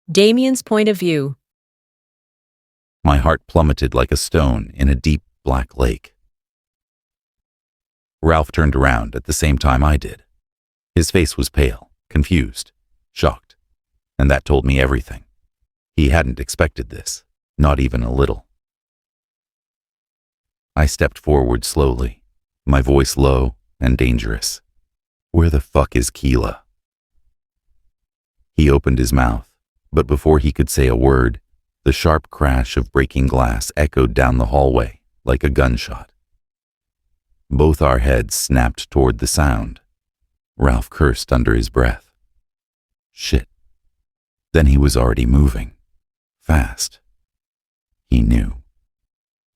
Damien's point of view. My heart plummeted like a stone in a deep black lake. Ralph turned around at the same time I did. His face was pale, confused, shocked, and that told me everything. He hadn't expected this, not even a little. I stepped forward slowly, my voice low and dangerous. "Where the fuck is Kila?" He opened his mouth, but before he could say a word, the sharp crash of breaking glass echoed down the hallway like a gunshot. Both our heads snapped toward the sound. Ralph cursed under his breath. Shit. Then he was already moving. Fast. He knew.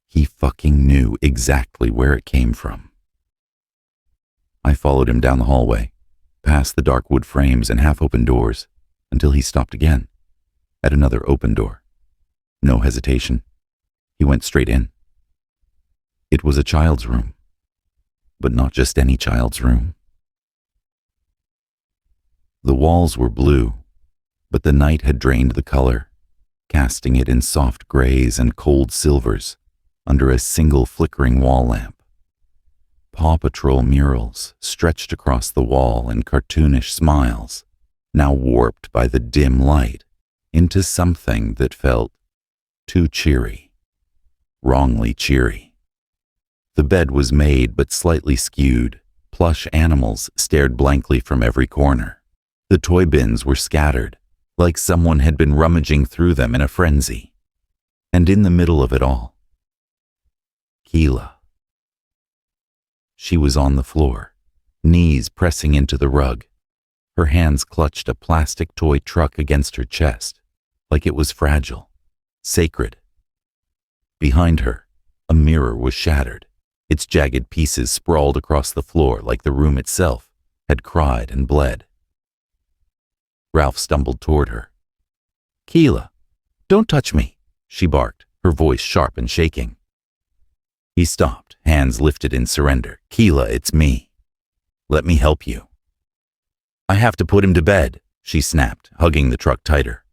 He fucking knew exactly where it came from. I followed him down the hallway, past the dark wood frames and half-open doors, until he stopped again, at another open door. No hesitation. He went straight in. It was a child's room, but not just any child's room. The walls were blue, but the night had drained the color, casting it in soft grays and cold silvers under a single flickering wall lamp. Paw Patrol murals stretched across the wall in cartoonish smiles, now warped by the dim light into something that felt too cheery, wrongly cheery. The bed was made but slightly skewed. Plush animals stared blankly from every corner. The toy bins were scattered, like someone had been rummaging through them in a frenzy. And in the middle of it all, Kila. She was on the floor, knees pressing into the rug. Her hands clutched a plastic toy truck against her chest, like it was fragile, sacred. Behind her, a mirror was shattered. Its jagged pieces sprawled across the floor like the room itself had cried and bled. Ralph stumbled toward her. "Kila, don't touch me," she barked, her voice sharp and shaking. He stopped, hands lifted in surrender. "Kila, it's me. Let me help you." "I have to put him to bed," she snapped, hugging the truck tighter,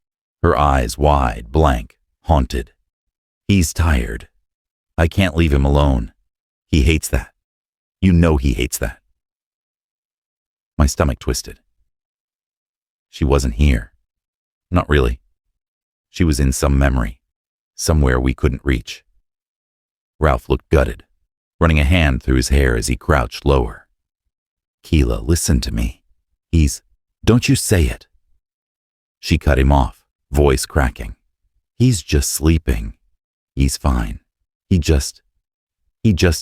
her eyes wide, blank, haunted. "He's tired. I can't leave him alone. He hates that. You know he hates that." My stomach twisted. She wasn't here. Not really. She was in some memory, somewhere we couldn't reach. Ralph looked gutted, running a hand through his hair as he crouched lower. "Kila, listen to me. Don't you say it." She cut him off, voice cracking. "He's just sleeping. He's fine. He just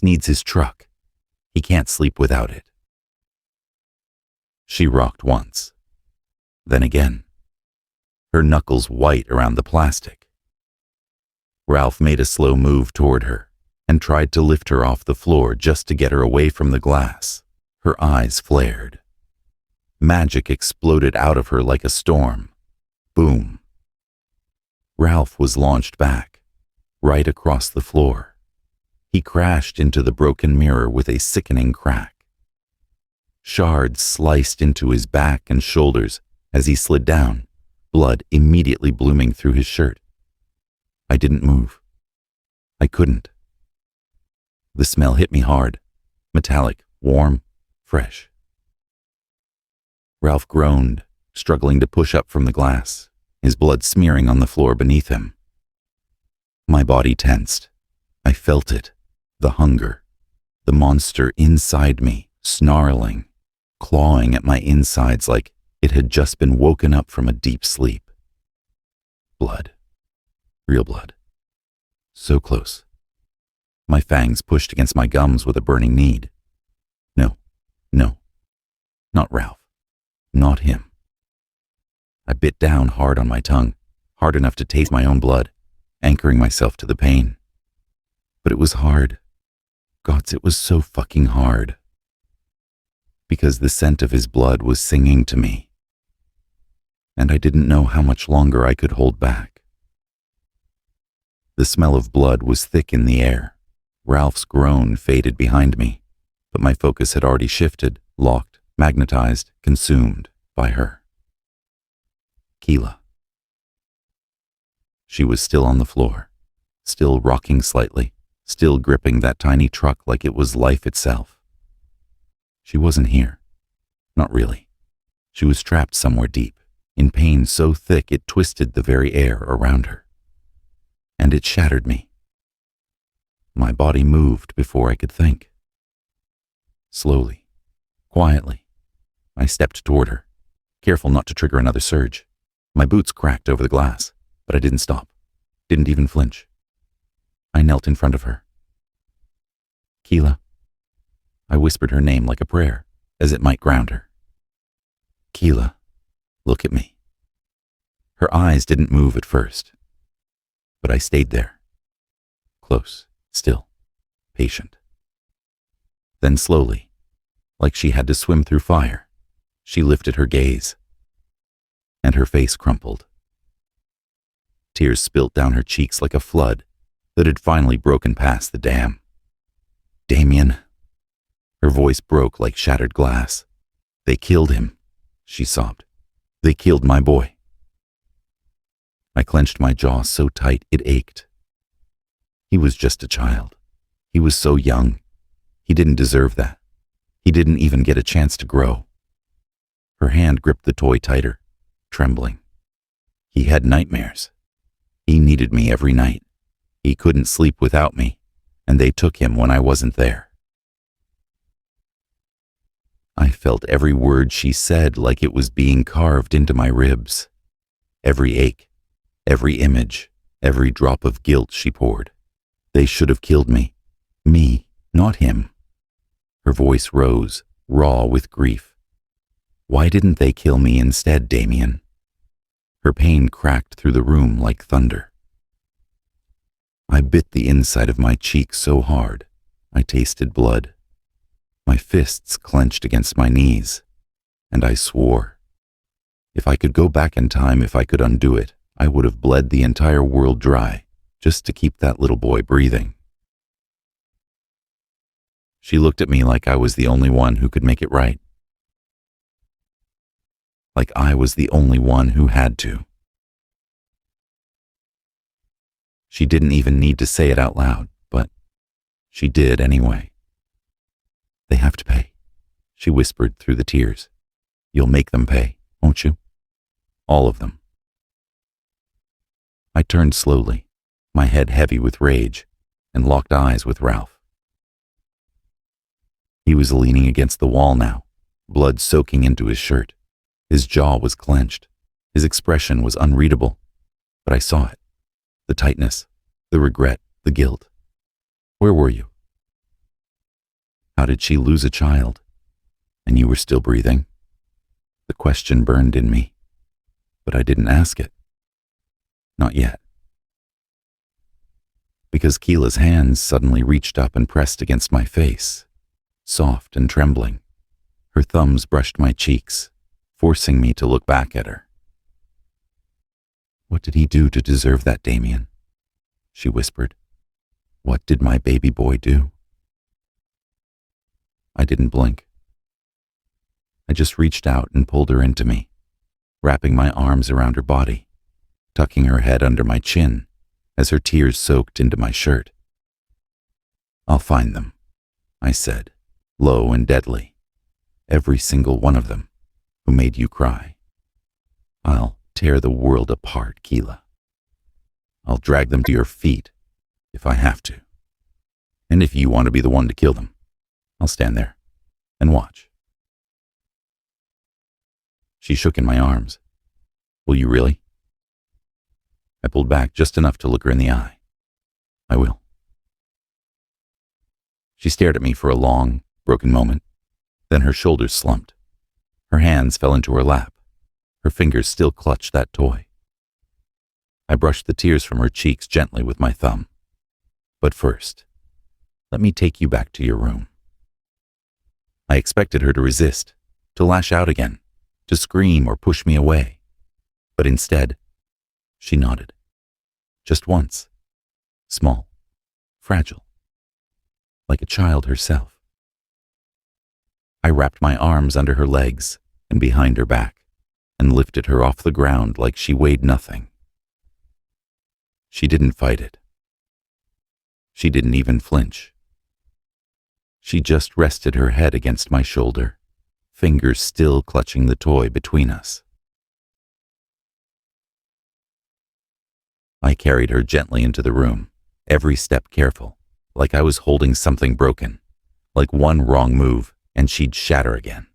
needs his truck. He can't sleep without it." She rocked once, then again, her knuckles white around the plastic. Ralph made a slow move toward her and tried to lift her off the floor just to get her away from the glass. Her eyes flared. Magic exploded out of her like a storm. Boom. Ralph was launched back, right across the floor. He crashed into the broken mirror with a sickening crack. Shards sliced into his back and shoulders as he slid down, blood immediately blooming through his shirt. I didn't move. I couldn't. The smell hit me hard, metallic, warm, fresh. Ralph groaned, struggling to push up from the glass, his blood smearing on the floor beneath him. My body tensed. I felt it. The hunger, the monster inside me, snarling, clawing at my insides like it had just been woken up from a deep sleep. Blood. Real blood. So close. My fangs pushed against my gums with a burning need. No. Not Ralph. Not him. I bit down hard on my tongue, hard enough to taste my own blood, anchoring myself to the pain. But it was hard. Gods, it was so fucking hard. Because the scent of his blood was singing to me. And I didn't know how much longer I could hold back. The smell of blood was thick in the air. Ralph's groan faded behind me, but my focus had already shifted, locked, magnetized, consumed by her. Kila. She was still on the floor, still rocking slightly, still gripping that tiny truck like it was life itself. She wasn't here. Not really. She was trapped somewhere deep, in pain so thick it twisted the very air around her. And it shattered me. My body moved before I could think. Slowly, quietly, I stepped toward her, careful not to trigger another surge. My boots cracked over the glass, but I didn't stop, didn't even flinch. I knelt in front of her. Kila. I whispered her name like a prayer, as it might ground her. Kila, look at me. Her eyes didn't move at first, but I stayed there, close, still, patient. Then slowly, like she had to swim through fire, she lifted her gaze, and her face crumpled. Tears spilt down her cheeks like a flood that had finally broken past the dam. Damien. Her voice broke like shattered glass. They killed him, she sobbed. They killed my boy. I clenched my jaw so tight it ached. He was just a child. He was so young. He didn't deserve that. He didn't even get a chance to grow. Her hand gripped the toy tighter, trembling. He had nightmares. He needed me every night. He couldn't sleep without me, and they took him when I wasn't there. I felt every word she said like it was being carved into my ribs. Every ache, every image, every drop of guilt she poured. They should have killed me. Me, not him. Her voice rose, raw with grief. Why didn't they kill me instead, Damien? Her pain cracked through the room like thunder. I bit the inside of my cheek so hard, I tasted blood. My fists clenched against my knees, and I swore. If I could go back in time, if I could undo it, I would have bled the entire world dry, just to keep that little boy breathing. She looked at me like I was the only one who could make it right. Like I was the only one who had to. She didn't even need to say it out loud, but she did anyway. They have to pay, she whispered through the tears. You'll make them pay, won't you? All of them. I turned slowly, my head heavy with rage, and locked eyes with Ralph. He was leaning against the wall now, blood soaking into his shirt. His jaw was clenched. His expression was unreadable, but I saw it. The tightness, the regret, the guilt. Where were you? How did she lose a child? And you were still breathing? The question burned in me, but I didn't ask it. Not yet. Because Kila's hands suddenly reached up and pressed against my face, soft and trembling. Her thumbs brushed my cheeks, forcing me to look back at her. What did he do to deserve that, Damien? She whispered. What did my baby boy do? I didn't blink. I just reached out and pulled her into me, wrapping my arms around her body, tucking her head under my chin as her tears soaked into my shirt. I'll find them, I said, low and deadly. Every single one of them who made you cry. I'll tear the world apart, Kila. I'll drag them to your feet if I have to. And if you want to be the one to kill them, I'll stand there and watch. She shook in my arms. Will you really? I pulled back just enough to look her in the eye. I will. She stared at me for a long, broken moment. Then her shoulders slumped. Her hands fell into her lap. Her fingers still clutched that toy. I brushed the tears from her cheeks gently with my thumb. But first, let me take you back to your room. I expected her to resist, to lash out again, to scream or push me away. But instead, she nodded. Just once. Small, fragile, like a child herself. I wrapped my arms under her legs and behind her back and lifted her off the ground like she weighed nothing. She didn't fight it. She didn't even flinch. She just rested her head against my shoulder, fingers still clutching the toy between us. I carried her gently into the room, every step careful, like I was holding something broken, like one wrong move and she'd shatter again.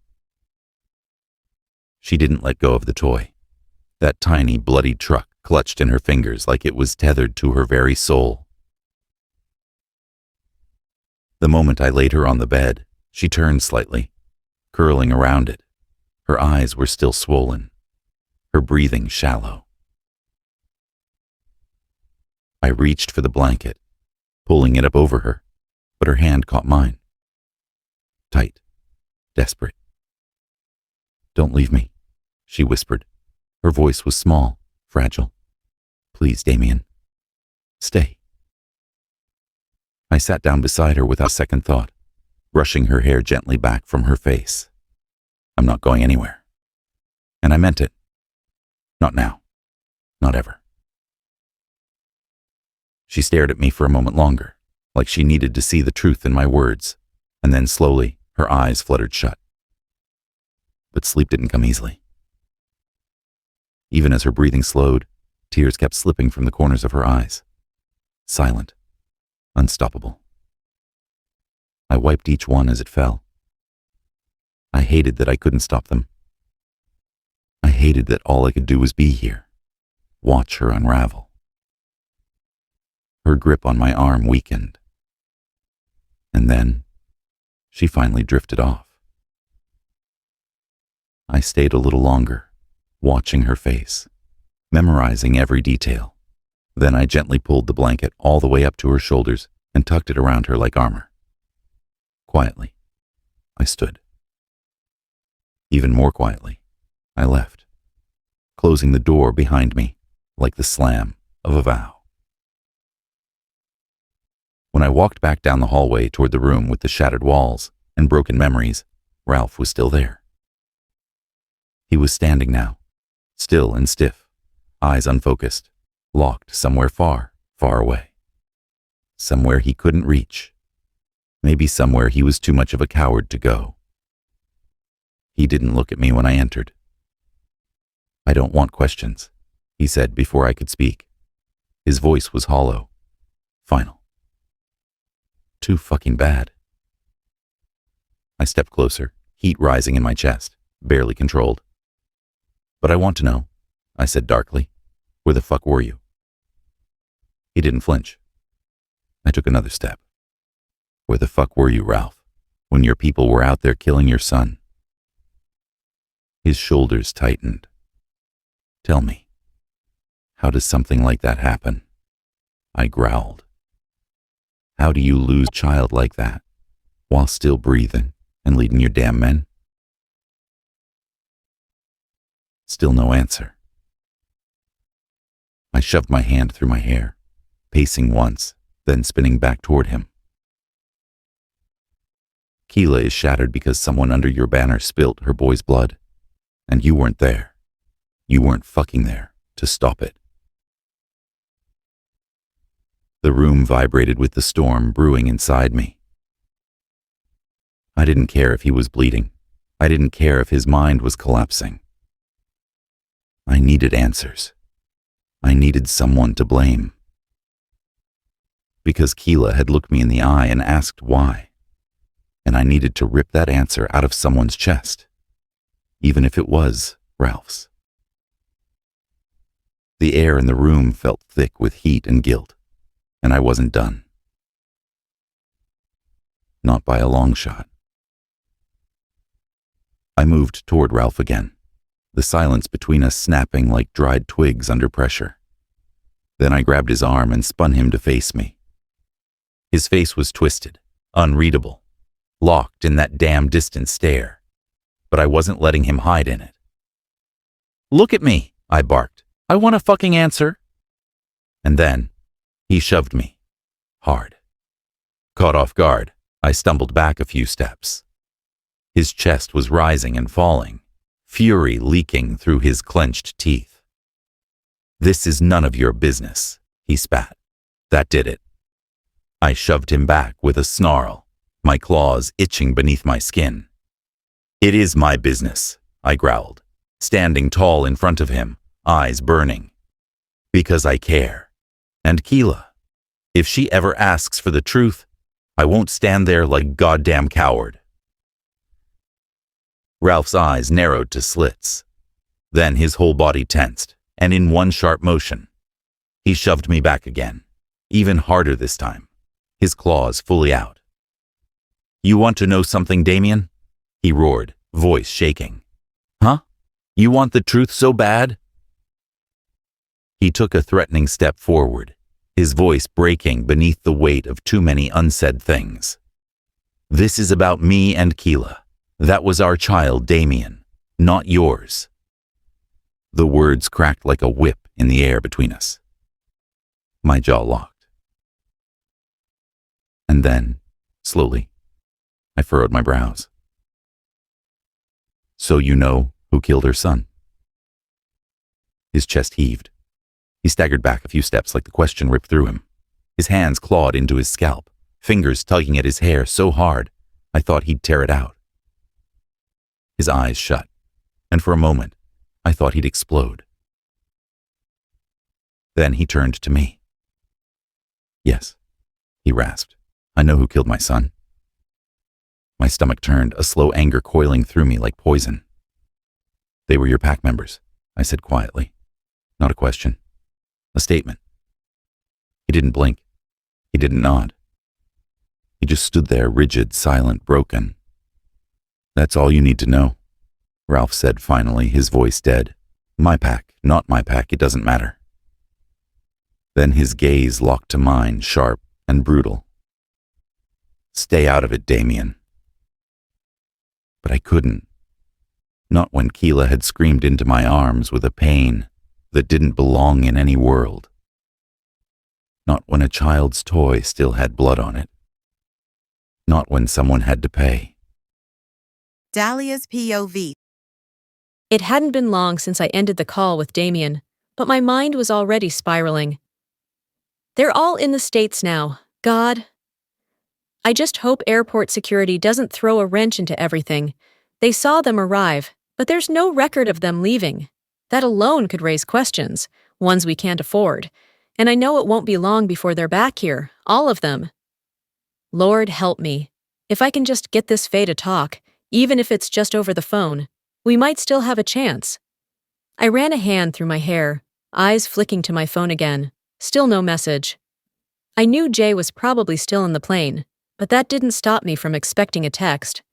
She didn't let go of the toy. That tiny, bloody truck clutched in her fingers like it was tethered to her very soul. The moment I laid her on the bed, she turned slightly, curling around it. Her eyes were still swollen, her breathing shallow. I reached for the blanket, pulling it up over her, but her hand caught mine. Tight, desperate. "Don't leave me," she whispered. Her voice was small, fragile. "Please, Damian. Stay." I sat down beside her without second thought, brushing her hair gently back from her face. "I'm not going anywhere." And I meant it. Not now. Not ever. She stared at me for a moment longer, like she needed to see the truth in my words, and then slowly, her eyes fluttered shut. But sleep didn't come easily. Even as her breathing slowed, tears kept slipping from the corners of her eyes. Silent, unstoppable. I wiped each one as it fell. I hated that I couldn't stop them. I hated that all I could do was be here, watch her unravel. Her grip on my arm weakened. And then, she finally drifted off. I stayed a little longer, watching her face, memorizing every detail. Then I gently pulled the blanket all the way up to her shoulders and tucked it around her like armor. Quietly, I stood. Even more quietly, I left, closing the door behind me like the slam of a vow. When I walked back down the hallway toward the room with the shattered walls and broken memories, Ralph was still there. He was standing now, still and stiff, eyes unfocused, locked somewhere far, far away. Somewhere he couldn't reach. Maybe somewhere he was too much of a coward to go. He didn't look at me when I entered. "I don't want questions," he said before I could speak. His voice was hollow, final. Too fucking bad. I stepped closer, heat rising in my chest, barely controlled. "But I want to know," I said darkly. "Where the fuck were you?" He didn't flinch. I took another step. "Where the fuck were you, Ralph, when your people were out there killing your son?" His shoulders tightened. "Tell me, how does something like that happen?" I growled. "How do you lose a child like that, while still breathing and leading your damn men?" Still no answer. I shoved my hand through my hair, pacing once, then spinning back toward him. "Kila is shattered because someone under your banner spilt her boy's blood, and you weren't there. You weren't fucking there to stop it." The room vibrated with the storm brewing inside me. I didn't care if he was bleeding. I didn't care if his mind was collapsing. I needed answers. I needed someone to blame. Because Kila had looked me in the eye and asked why. And I needed to rip that answer out of someone's chest, even if it was Ralph's. The air in the room felt thick with heat and guilt, and I wasn't done. Not by a long shot. I moved toward Ralph again, the silence between us snapping like dried twigs under pressure. Then I grabbed his arm and spun him to face me. His face was twisted, unreadable, locked in that damn distant stare, but I wasn't letting him hide in it. "Look at me," I barked. "I want a fucking answer." And then, he shoved me, hard. Caught off guard, I stumbled back a few steps. His chest was rising and falling, fury leaking through his clenched teeth. "This is none of your business," He spat. That did it. I shoved him back with a snarl, my claws itching beneath my skin. It is my business, I growled, standing tall in front of him, eyes burning. Because I care. And Kila, if she ever asks for the truth, I won't stand there like goddamn coward. Ralph's eyes narrowed to slits. Then his whole body tensed, and in one sharp motion, he shoved me back again, even harder this time, his claws fully out. You want to know something, Damien? He roared, voice shaking. Huh? You want the truth so bad? He took a threatening step forward, his voice breaking beneath the weight of too many unsaid things. This is about me and Kila. That was our child, Damien, not yours. The words cracked like a whip in the air between us. My jaw locked. And then, slowly, I furrowed my brows. So you know who killed her son? His chest heaved. He staggered back a few steps like the question ripped through him. His hands clawed into his scalp, fingers tugging at his hair so hard I thought he'd tear it out. His eyes shut, and for a moment I thought he'd explode. Then he turned to me. Yes, he rasped. I know who killed my son. My stomach turned, a slow anger coiling through me like poison. They were your pack members, I said quietly. Not a question. A statement. He didn't blink. He didn't nod. He just stood there, rigid, silent, broken. That's all you need to know, Ralph said finally, his voice dead. My pack, not my pack, it doesn't matter. Then his gaze locked to mine, sharp and brutal. Stay out of it, Damien. But I couldn't. Not when Kila had screamed into my arms with a pain that didn't belong in any world. Not when a child's toy still had blood on it. Not when someone had to pay. Dalia's POV. It hadn't been long since I ended the call with Damian, but my mind was already spiraling. They're all in the States now. God. I just hope airport security doesn't throw a wrench into everything. They saw them arrive, but there's no record of them leaving. That alone could raise questions, ones we can't afford. And I know it won't be long before they're back here, all of them. Lord help me. If I can just get this Faye to talk, even if it's just over the phone, we might still have a chance. I ran a hand through my hair, eyes flicking to my phone again. Still no message. I knew Jay was probably still in the plane, but that didn't stop me from expecting a text.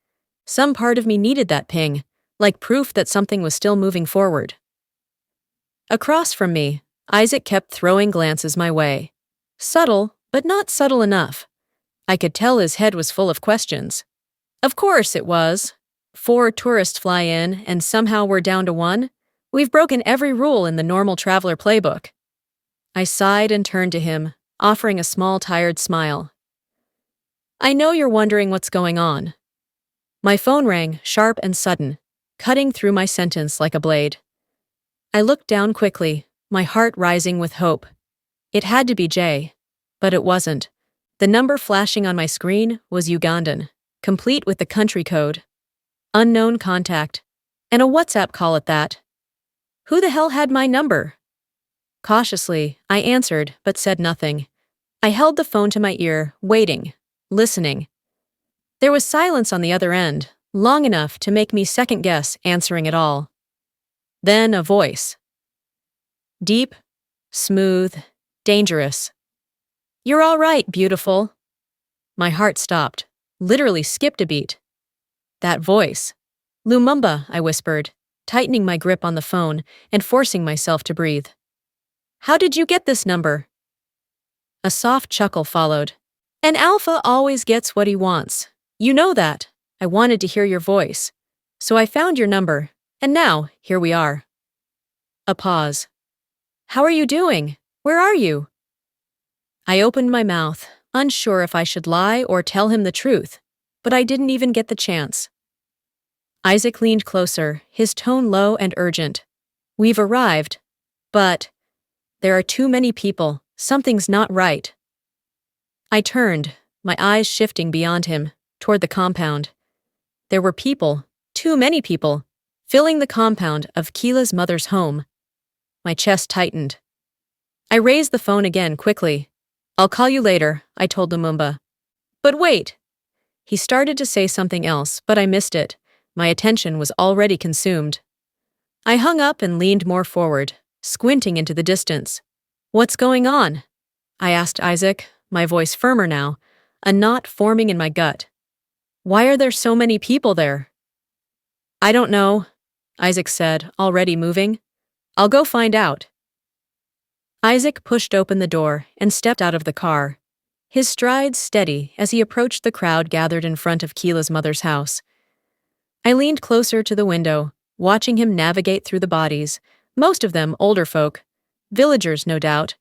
Some part of me needed that ping, like proof that something was still moving forward. Across from me, Isaac kept throwing glances my way. Subtle, but not subtle enough. I could tell his head was full of questions. Of course it was. 4 tourists fly in, and somehow we're down to 1? We've broken every rule in the normal traveler playbook. I sighed and turned to him, offering a small, tired smile. I know you're wondering what's going on. My phone rang, sharp and sudden, cutting through my sentence like a blade. I looked down quickly, my heart rising with hope. It had to be Jay, but it wasn't. The number flashing on my screen was Ugandan, complete with the country code. Unknown contact, and a WhatsApp call at that. Who the hell had my number? Cautiously, I answered, but said nothing. I held the phone to my ear, waiting, listening. There was silence on the other end, long enough to make me second-guess answering it all. Then a voice. Deep, smooth, dangerous. You're all right, beautiful. My heart stopped, literally skipped a beat. That voice. Lumumba, I whispered, tightening my grip on the phone and forcing myself to breathe. How did you get this number? A soft chuckle followed. An alpha always gets what he wants. You know that. I wanted to hear your voice. So I found your number, and now, here we are. A pause. How are you doing? Where are you? I opened my mouth, unsure if I should lie or tell him the truth, but I didn't even get the chance. Isaac leaned closer, his tone low and urgent. We've arrived, but there are too many people, Something's not right. I turned, my eyes shifting beyond him, toward the compound. There were people, too many people, filling the compound of Kila's mother's home. My chest tightened. I raised the phone again quickly. "I'll call you later," I told Lumumba. "But wait!" He started to say something else, but I missed it. My attention was already consumed. I hung up and leaned more forward, squinting into the distance. "What's going on?" I asked Isaac, my voice firmer now, a knot forming in my gut. "Why are there so many people there?" "I don't know," Isaac said, already moving. "I'll go find out." Isaac pushed open the door and stepped out of the car, his strides steady as he approached the crowd gathered in front of Kila's mother's house. I leaned closer to the window, watching him navigate through the bodies, most of them older folk, villagers no doubt.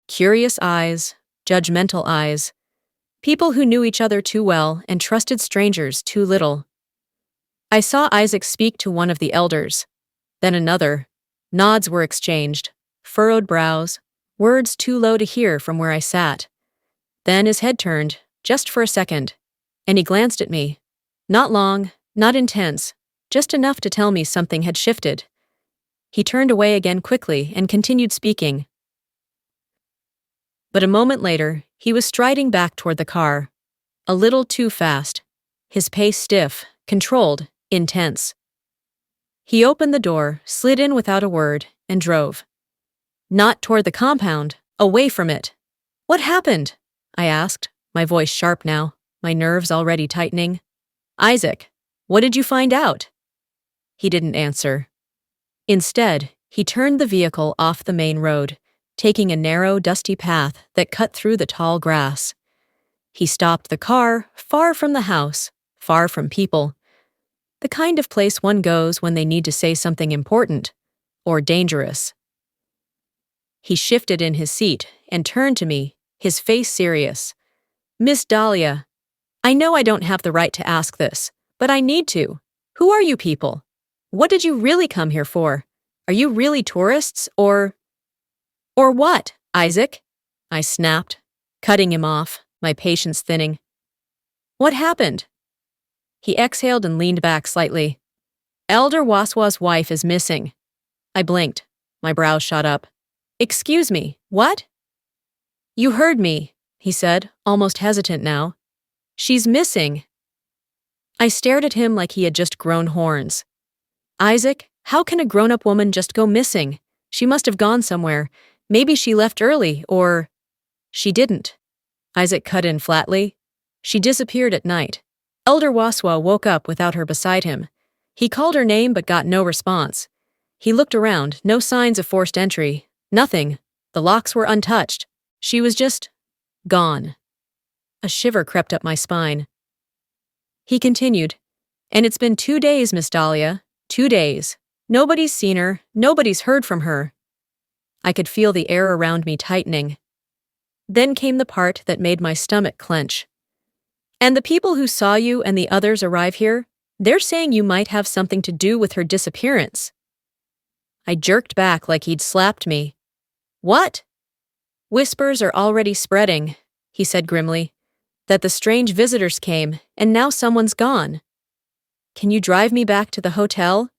Curious eyes, judgmental eyes, people who knew each other too well and trusted strangers too little. I saw Isaac speak to one of the elders, then another. Nods were exchanged, furrowed brows, words too low to hear from where I sat. Then his head turned, just for a second, and he glanced at me. Not long, not intense, just enough to tell me something had shifted. He turned away again quickly and continued speaking. But a moment later, he was striding back toward the car, a little too fast, his pace stiff, controlled, intense. He opened the door, slid in without a word, and drove. Not toward the compound, away from it. "What happened?" I asked, my voice sharp now, my nerves already tightening. "Isaac, what did you find out?" He didn't answer. Instead, he turned the vehicle off the main road, taking a narrow, dusty path that cut through the tall grass. He stopped the car, far from the house, far from people. The kind of place one goes when they need to say something important, or dangerous. He shifted in his seat and turned to me, his face serious. "Miss Dalia, I know I don't have the right to ask this, but I need to. Who are you people? What did you really come here for? Are you really tourists, or what, Isaac?" I snapped, cutting him off, my patience thinning. "What happened?" He exhaled and leaned back slightly. "Elder Waswa's wife is missing." I blinked, my brows shot up. "Excuse me, what?" "You heard me," he said, almost hesitant now. "She's missing." I stared at him like he had just grown horns. "Isaac, how can a grown-up woman just go missing? She must have gone somewhere. Maybe she left early, or—" "She didn't," Isaac cut in flatly. "She disappeared at night. Elder Waswa woke up without her beside him. He called her name but got no response. He looked around, no signs of forced entry. Nothing. The locks were untouched. She was just gone." A shiver crept up my spine. He continued, "And it's been 2 days, Miss Dalia. 2 days. Nobody's seen her, nobody's heard from her." I could feel the air around me tightening. Then came the part that made my stomach clench. "And the people who saw you and the others arrive here, they're saying you might have something to do with her disappearance." I jerked back like he'd slapped me. "What?" "Whispers are already spreading," he said grimly, "that the strange visitors came, and now someone's gone." "Can you drive me back to the hotel?"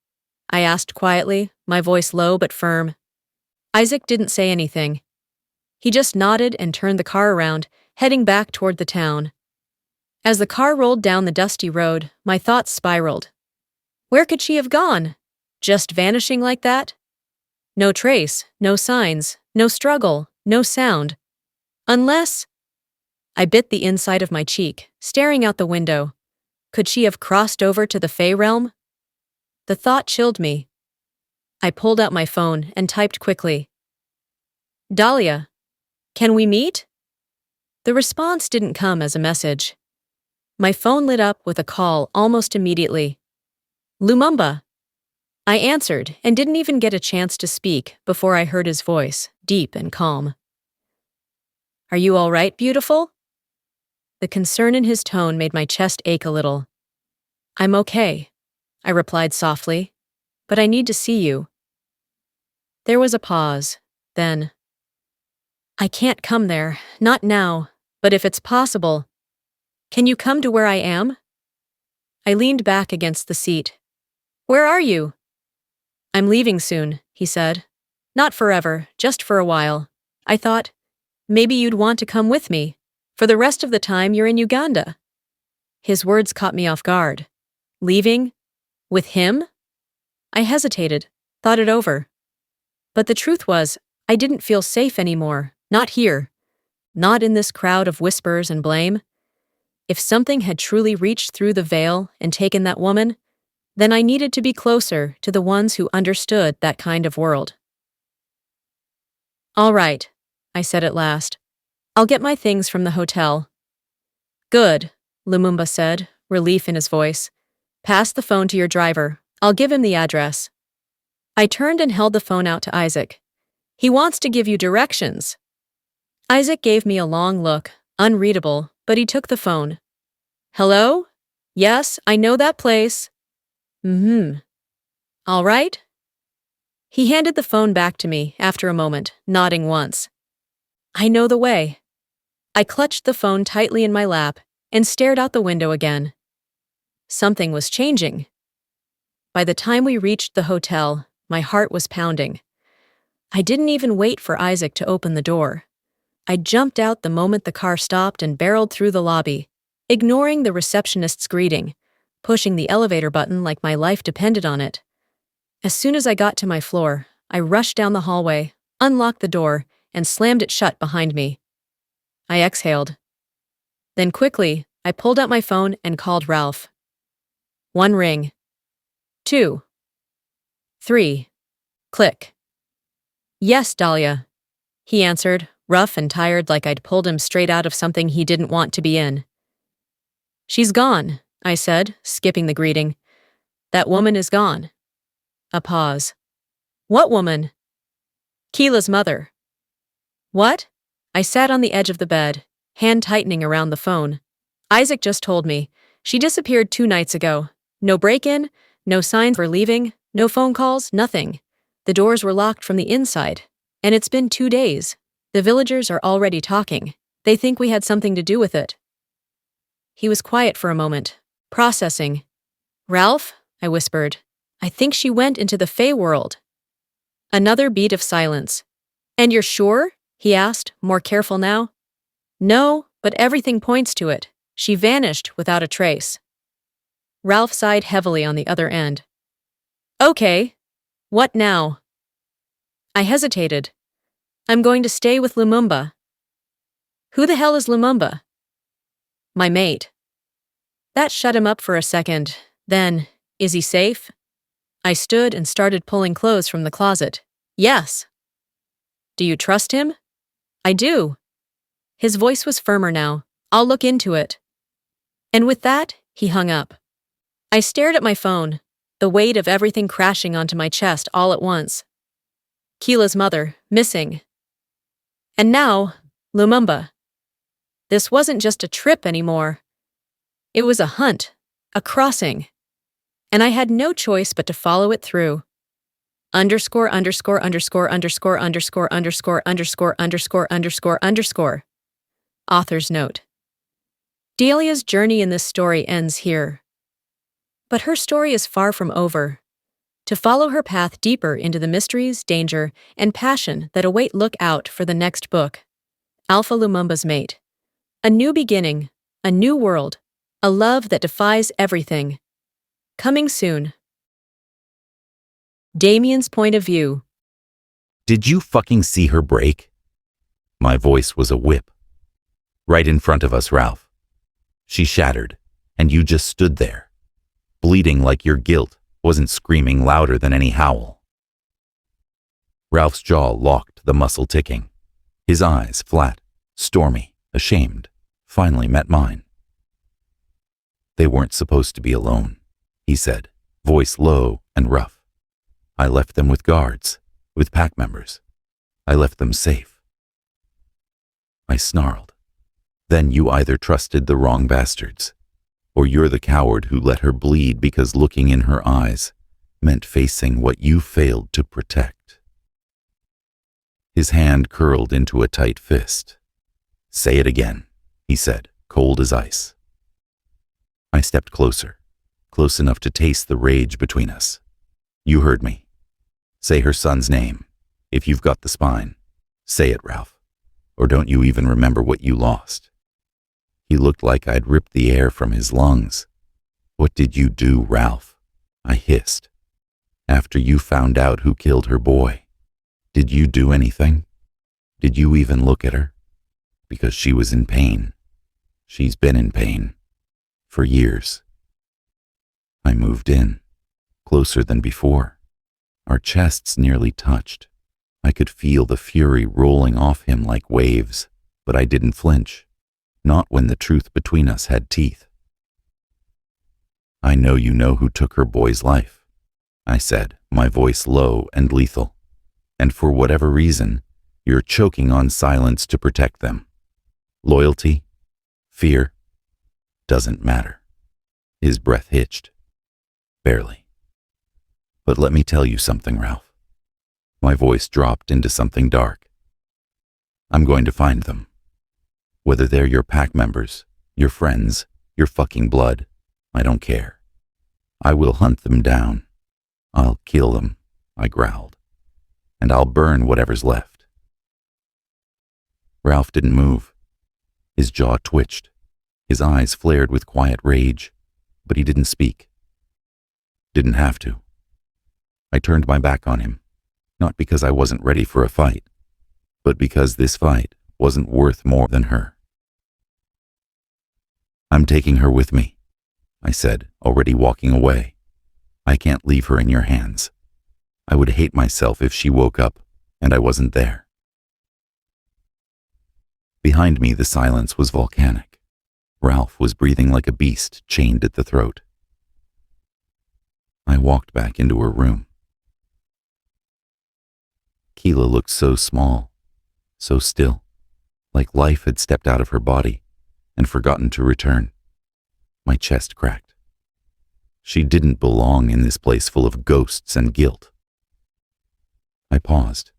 I asked quietly, my voice low but firm. Isaac didn't say anything. He just nodded and turned the car around, heading back toward the town. As the car rolled down the dusty road, my thoughts spiraled. Where could she have gone? Just vanishing like that? No trace, no signs, no struggle, no sound. Unless— I bit the inside of my cheek, staring out the window. Could she have crossed over to the Fey realm? The thought chilled me. I pulled out my phone and typed quickly. "Dalia, can we meet?" The response didn't come as a message. My phone lit up with a call almost immediately. "Lumumba." I answered and didn't even get a chance to speak before I heard his voice, deep and calm. "Are you all right, beautiful?" The concern in his tone made my chest ache a little. "I'm okay," I replied softly, "but I need to see you." There was a pause, then, I can't come there, not now, but if it's possible. Can you come to where I am? I leaned back against the seat. Where are you? I'm leaving soon, he said. Not forever, just for a while. I thought, maybe you'd want to come with me. For the rest of the time you're in Uganda. His words caught me off guard. Leaving? With him? I hesitated, thought it over. But the truth was, I didn't feel safe anymore, not here. Not in this crowd of whispers and blame. If something had truly reached through the veil and taken that woman, then I needed to be closer to the ones who understood that kind of world. All right, I said at last. I'll get my things from the hotel. Good, Lumumba said, relief in his voice. Pass the phone to your driver. I'll give him the address. I turned and held the phone out to Isaac. He wants to give you directions. Isaac gave me a long look, unreadable, but he took the phone. Hello? Yes, I know that place. All right? He handed the phone back to me after a moment, nodding once. I know the way. I clutched the phone tightly in my lap and stared out the window again. Something was changing. By the time we reached the hotel, my heart was pounding. I didn't even wait for Isaac to open the door. I jumped out the moment the car stopped and barreled through the lobby, ignoring the receptionist's greeting, pushing the elevator button like my life depended on it. As soon as I got to my floor, I rushed down the hallway, unlocked the door, and slammed it shut behind me. I exhaled. Then quickly, I pulled out my phone and called Ralph. 1 ring. 2. 3. Click. Yes, Dalia. He answered, rough and tired like I'd pulled him straight out of something he didn't want to be in. She's gone, I said, skipping the greeting. That woman is gone. A pause. What woman? Kila's mother. What? I sat on the edge of the bed, hand tightening around the phone. Isaac just told me. She disappeared 2 nights ago. No break-in, no signs for leaving, no phone calls, nothing. The doors were locked from the inside. And it's been 2 days. The villagers are already talking. They think we had something to do with it. He was quiet for a moment, processing. Ralph, I whispered, I think she went into the Fey world. Another beat of silence. And you're sure? He asked, more careful now. No, but everything points to it. She vanished without a trace. Ralph sighed heavily on the other end. Okay. What now? I hesitated. I'm going to stay with Lumumba. Who the hell is Lumumba? My mate. That shut him up for a second. Then, is he safe? I stood and started pulling clothes from the closet. Yes. Do you trust him? I do. His voice was firmer now. I'll look into it. And with that, he hung up. I stared at my phone, the weight of everything crashing onto my chest all at once. Kila's mother, missing. And now, Lumumba. This wasn't just a trip anymore. It was a hunt, a crossing. And I had no choice but to follow it through. Underscore. Author's note. Dalia's journey in this story ends here. But her story is far from over. To follow her path deeper into the mysteries, danger, and passion that await, look out for the next book, Alpha Lumumba's Mate. A new beginning, a new world, a love that defies everything. Coming soon. Damien's point of view. Did you fucking see her break? My voice was a whip. Right in front of us, Ralph. She shattered, and you just stood there, bleeding like your guilt wasn't screaming louder than any howl. Ralph's jaw locked, the muscle ticking. His eyes, flat, stormy, ashamed, finally met mine. They weren't supposed to be alone, he said, voice low and rough. I left them with guards, with pack members. I left them safe. I snarled. Then you either trusted the wrong bastards, or you're the coward who let her bleed because looking in her eyes meant facing what you failed to protect. His hand curled into a tight fist. "Say it again," he said, cold as ice. I stepped closer, close enough to taste the rage between us. "You heard me. Say her son's name. If you've got the spine, say it, Ralph. Or don't you even remember what you lost?" He looked like I'd ripped the air from his lungs. "What did you do, Ralph?" I hissed. "After you found out who killed her boy, did you do anything? Did you even look at her? Because she was in pain. She's been in pain. For years." I moved in, closer than before. Our chests nearly touched. I could feel the fury rolling off him like waves, but I didn't flinch. Not when the truth between us had teeth. "I know you know who took her boy's life," I said, my voice low and lethal. "And for whatever reason, you're choking on silence to protect them. Loyalty? Fear? Doesn't matter." His breath hitched. Barely. "But let me tell you something, Ralph." My voice dropped into something dark. "I'm going to find them. Whether they're your pack members, your friends, your fucking blood, I don't care. I will hunt them down. I'll kill them," I growled. "And I'll burn whatever's left." Ralph didn't move. His jaw twitched. His eyes flared with quiet rage, but he didn't speak. Didn't have to. I turned my back on him, not because I wasn't ready for a fight, but because this fight wasn't worth more than her. "I'm taking her with me," I said, already walking away. "I can't leave her in your hands. I would hate myself if she woke up and I wasn't there." Behind me, the silence was volcanic. Ralph was breathing like a beast chained at the throat. I walked back into her room. Kila looked so small, so still, like life had stepped out of her body and forgotten to return. My chest cracked. She didn't belong in this place full of ghosts and guilt. I paused,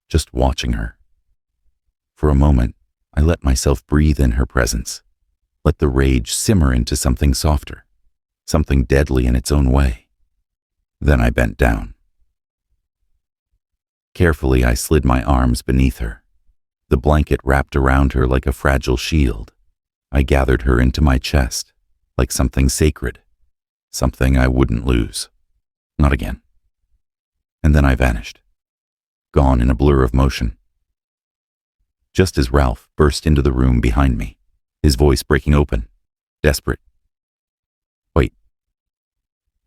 just watching her. For a moment, I let myself breathe in her presence, let the rage simmer into something softer, something deadly in its own way. Then I bent down. Carefully, I slid my arms beneath her. The blanket wrapped around her like a fragile shield. I gathered her into my chest, like something sacred, something I wouldn't lose. Not again. And then I vanished, gone in a blur of motion. Just as Ralph burst into the room behind me, his voice breaking open, desperate. Wait.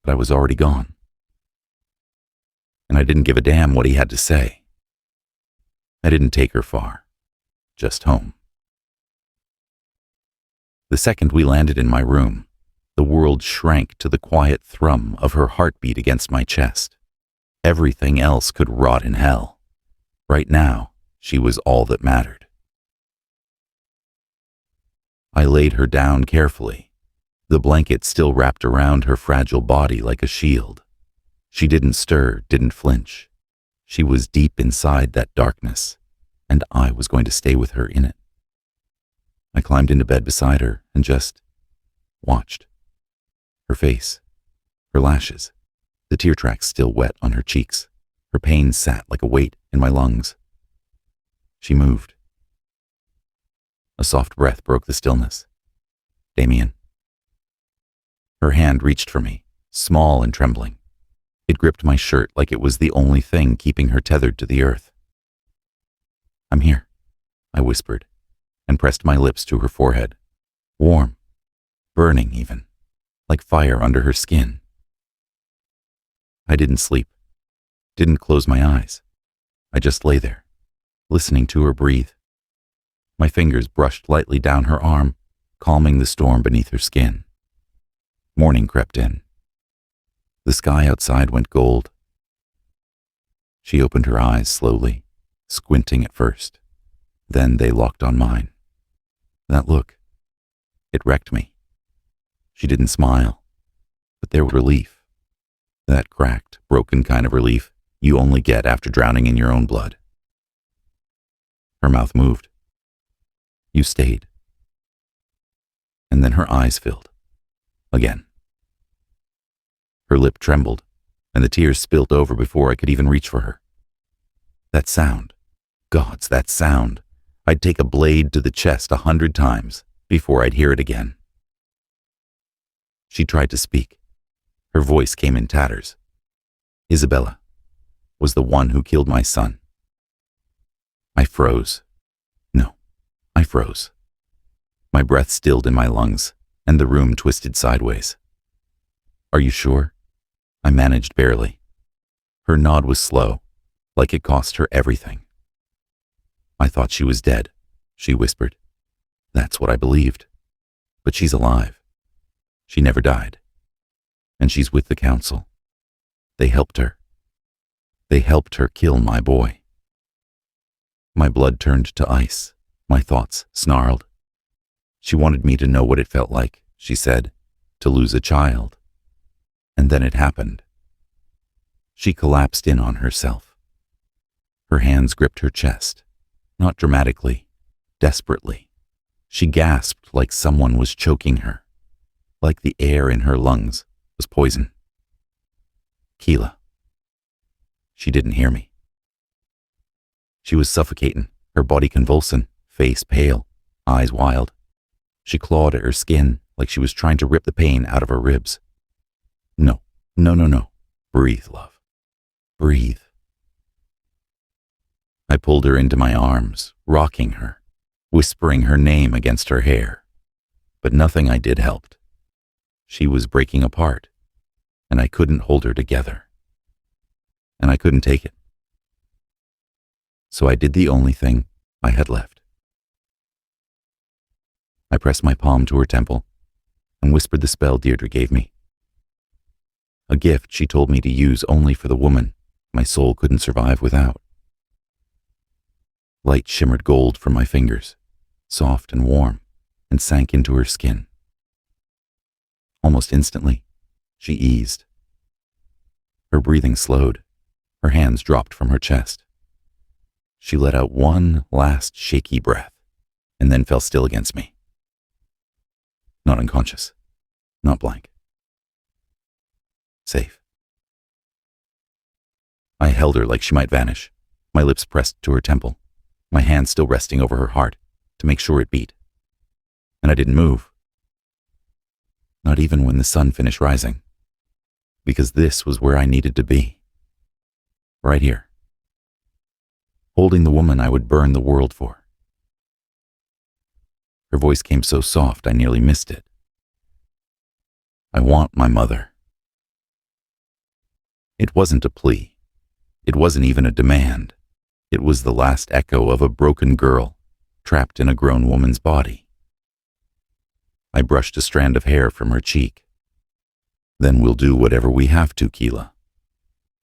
But I was already gone. And I didn't give a damn what he had to say. I didn't take her far, just home. The second we landed in my room, the world shrank to the quiet thrum of her heartbeat against my chest. Everything else could rot in hell. Right now, she was all that mattered. I laid her down carefully, the blanket still wrapped around her fragile body like a shield. She didn't stir, didn't flinch. She was deep inside that darkness, and I was going to stay with her in it. I climbed into bed beside her and just watched. Her face, her lashes, the tear tracks still wet on her cheeks. Her pain sat like a weight in my lungs. She moved. A soft breath broke the stillness. "Damien." Her hand reached for me, small and trembling. It gripped my shirt like it was the only thing keeping her tethered to the earth. "I'm here," I whispered, and pressed my lips to her forehead. Warm, burning even, like fire under her skin. I didn't sleep, didn't close my eyes. I just lay there, listening to her breathe. My fingers brushed lightly down her arm, calming the storm beneath her skin. Morning crept in. The sky outside went gold. She opened her eyes slowly, squinting at first. Then they locked on mine. That look, it wrecked me. She didn't smile, but there was relief. That cracked, broken kind of relief you only get after drowning in your own blood. Her mouth moved. You stayed. And then her eyes filled. Again. Her lip trembled, and the tears spilled over before I could even reach for her. That sound. Gods, that sound. I'd take a blade to the chest 100 times before I'd hear it again. She tried to speak. Her voice came in tatters. Isabella was the one who killed my son. I froze. No, I froze. My breath stilled in my lungs, and the room twisted sideways. Are you sure? I managed barely. Her nod was slow, like it cost her everything. I thought she was dead, she whispered. That's what I believed. But she's alive. She never died. And she's with the council. They helped her. They helped her kill my boy. My blood turned to ice. My thoughts snarled. She wanted me to know what it felt like, she said, to lose a child. And then it happened. She collapsed in on herself. Her hands gripped her chest, not dramatically, desperately. She gasped like someone was choking her, like the air in her lungs was poison. Kila. She didn't hear me. She was suffocating, her body convulsing, face pale, eyes wild. She clawed at her skin like she was trying to rip the pain out of her ribs. No, no, no, no. Breathe, love. Breathe. I pulled her into my arms, rocking her, whispering her name against her hair. But nothing I did helped. She was breaking apart, and I couldn't hold her together. And I couldn't take it. So I did the only thing I had left. I pressed my palm to her temple and whispered the spell Deirdre gave me. A gift she told me to use only for the woman my soul couldn't survive without. Light shimmered gold from my fingers, soft and warm, and sank into her skin. Almost instantly, she eased. Her breathing slowed. Her hands dropped from her chest. She let out one last shaky breath, and then fell still against me. Not unconscious, not blank. Safe. I held her like she might vanish, my lips pressed to her temple, my hand still resting over her heart to make sure it beat. And I didn't move. Not even when the sun finished rising, because this was where I needed to be. Right here. Holding the woman I would burn the world for. Her voice came so soft I nearly missed it. I want my mother. It wasn't a plea. It wasn't even a demand. It was the last echo of a broken girl trapped in a grown woman's body. I brushed a strand of hair from her cheek. Then we'll do whatever we have to, Kila.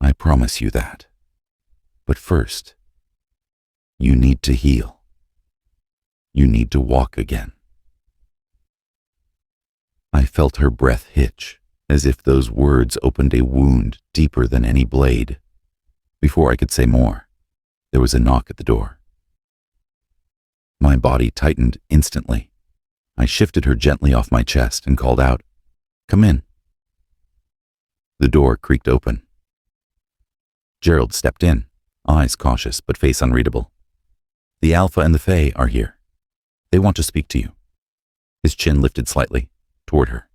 I promise you that. But first, you need to heal. You need to walk again. I felt her breath hitch, as if those words opened a wound deeper than any blade. Before I could say more, there was a knock at the door. My body tightened instantly. I shifted her gently off my chest and called out, "Come in." The door creaked open. Gerald stepped in, eyes cautious but face unreadable. "The Alpha and the Fae are here. They want to speak to you." His chin lifted slightly, toward her.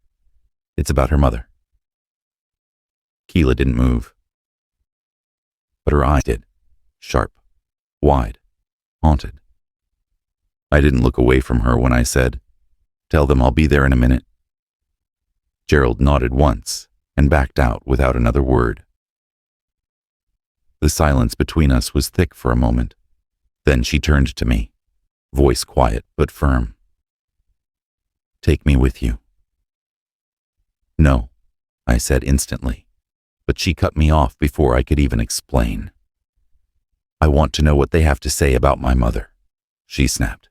"It's about her mother." Kila didn't move. But her eyes did, sharp, wide, haunted. I didn't look away from her when I said, "Tell them I'll be there in a minute." Gerald nodded once and backed out without another word. The silence between us was thick for a moment. Then she turned to me, voice quiet but firm. "Take me with you." "No," I said instantly, but she cut me off before I could even explain. "I want to know what they have to say about my mother," she snapped,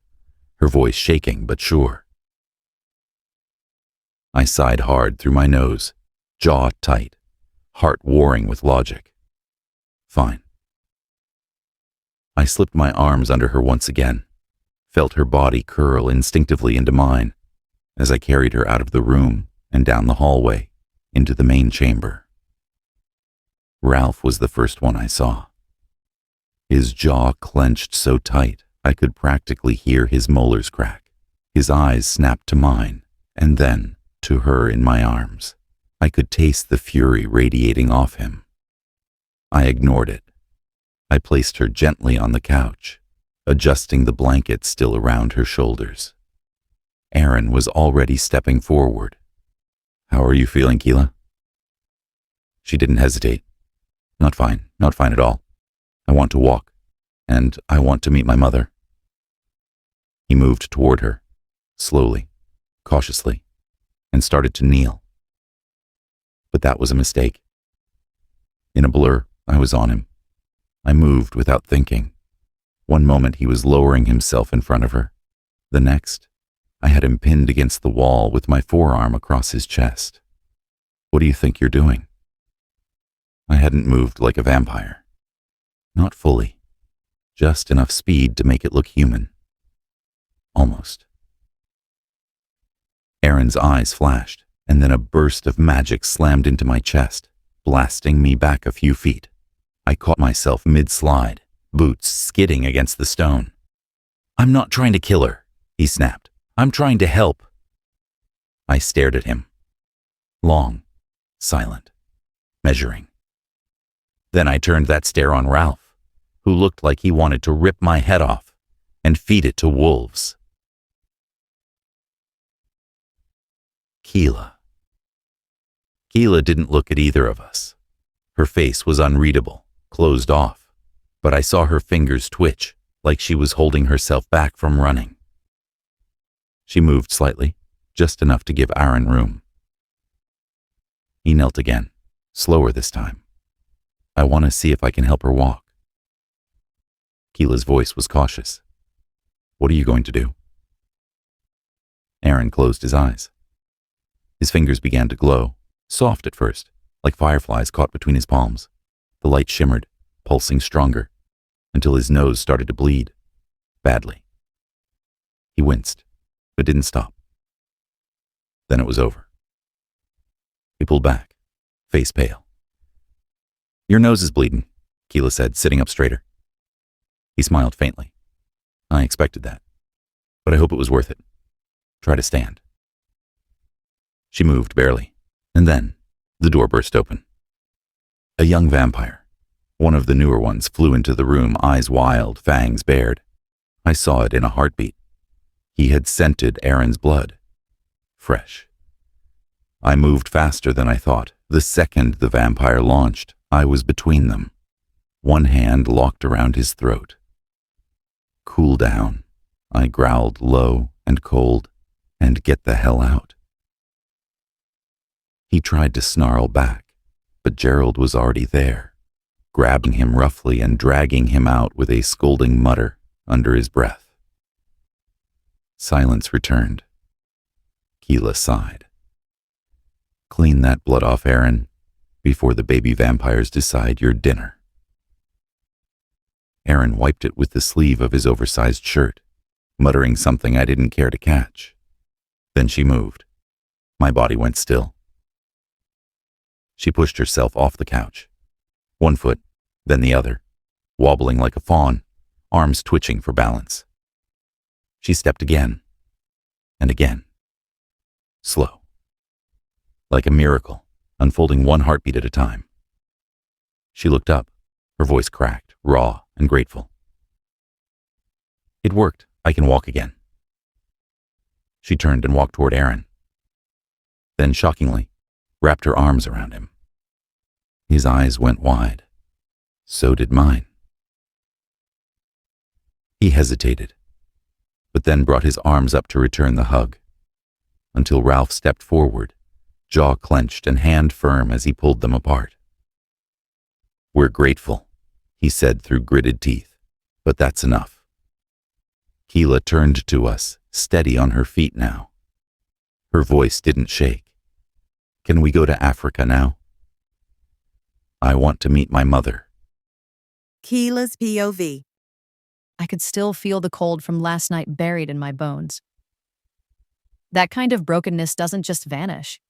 her voice shaking but sure. I sighed hard through my nose, jaw tight, heart warring with logic. Fine. I slipped my arms under her once again, felt her body curl instinctively into mine as I carried her out of the room and down the hallway into the main chamber. Ralph was the first one I saw. His jaw clenched so tight I could practically hear his molars crack. His eyes snapped to mine, and then to her in my arms. I could taste the fury radiating off him. I ignored it. I placed her gently on the couch, adjusting the blanket still around her shoulders. Aaron was already stepping forward. "How are you feeling, Kila?" She didn't hesitate. Not fine at all. I want to walk, and I want to meet my mother." He moved toward her, slowly, cautiously, and started to kneel. But that was a mistake. In a blur, I was on him. I moved without thinking. One moment he was lowering himself in front of her. The next, I had him pinned against the wall with my forearm across his chest. "What do you think you're doing?" I hadn't moved like a vampire. Not fully. Just enough speed to make it look human. Almost. Aaron's eyes flashed, and then a burst of magic slammed into my chest, blasting me back a few feet. I caught myself mid-slide, boots skidding against the stone. "I'm not trying to kill her," he snapped. "I'm trying to help." I stared at him. Long, silent, measuring. Then I turned that stare on Ralph, who looked like he wanted to rip my head off and feed it to wolves. Kila. Kila didn't look at either of us. Her face was unreadable, closed off, but I saw her fingers twitch like she was holding herself back from running. She moved slightly, just enough to give Aaron room. He knelt again, slower this time. "I want to see if I can help her walk." Kila's voice was cautious. "What are you going to do?" Aaron closed his eyes. His fingers began to glow, soft at first, like fireflies caught between his palms. The light shimmered, pulsing stronger, until his nose started to bleed, badly. He winced, but didn't stop. Then it was over. He pulled back, face pale. "Your nose is bleeding," Kila said, sitting up straighter. He smiled faintly. "I expected that, but I hope it was worth it. Try to stand." She moved barely, and then the door burst open. A young vampire, one of the newer ones, flew into the room, eyes wild, fangs bared. I saw it in a heartbeat. He had scented Aaron's blood. Fresh. I moved faster than I thought. The second the vampire launched, I was between them, one hand locked around his throat. "Cool down," I growled low and cold, "and get the hell out." He tried to snarl back, but Gerald was already there, grabbing him roughly and dragging him out with a scolding mutter under his breath. Silence returned. Kila sighed. "Clean that blood off, Aaron, before the baby vampires decide your dinner." Aaron wiped it with the sleeve of his oversized shirt, muttering something I didn't care to catch. Then she moved. My body went still. She pushed herself off the couch, one foot, then the other, wobbling like a fawn, arms twitching for balance. She stepped again, and again. Slow. Like a miracle, unfolding one heartbeat at a time. She looked up, her voice cracked, raw and grateful. "It worked. I can walk again." She turned and walked toward Aaron. Then, shockingly, wrapped her arms around him. His eyes went wide. So did mine. He hesitated, but then brought his arms up to return the hug, until Ralph stepped forward, jaw clenched and hand firm as he pulled them apart. "We're grateful," he said through gritted teeth, "but that's enough." Kila turned to us, steady on her feet now. Her voice didn't shake. "Can we go to Africa now? I want to meet my mother." Kila's POV. I could still feel the cold from last night buried in my bones. That kind of brokenness doesn't just vanish.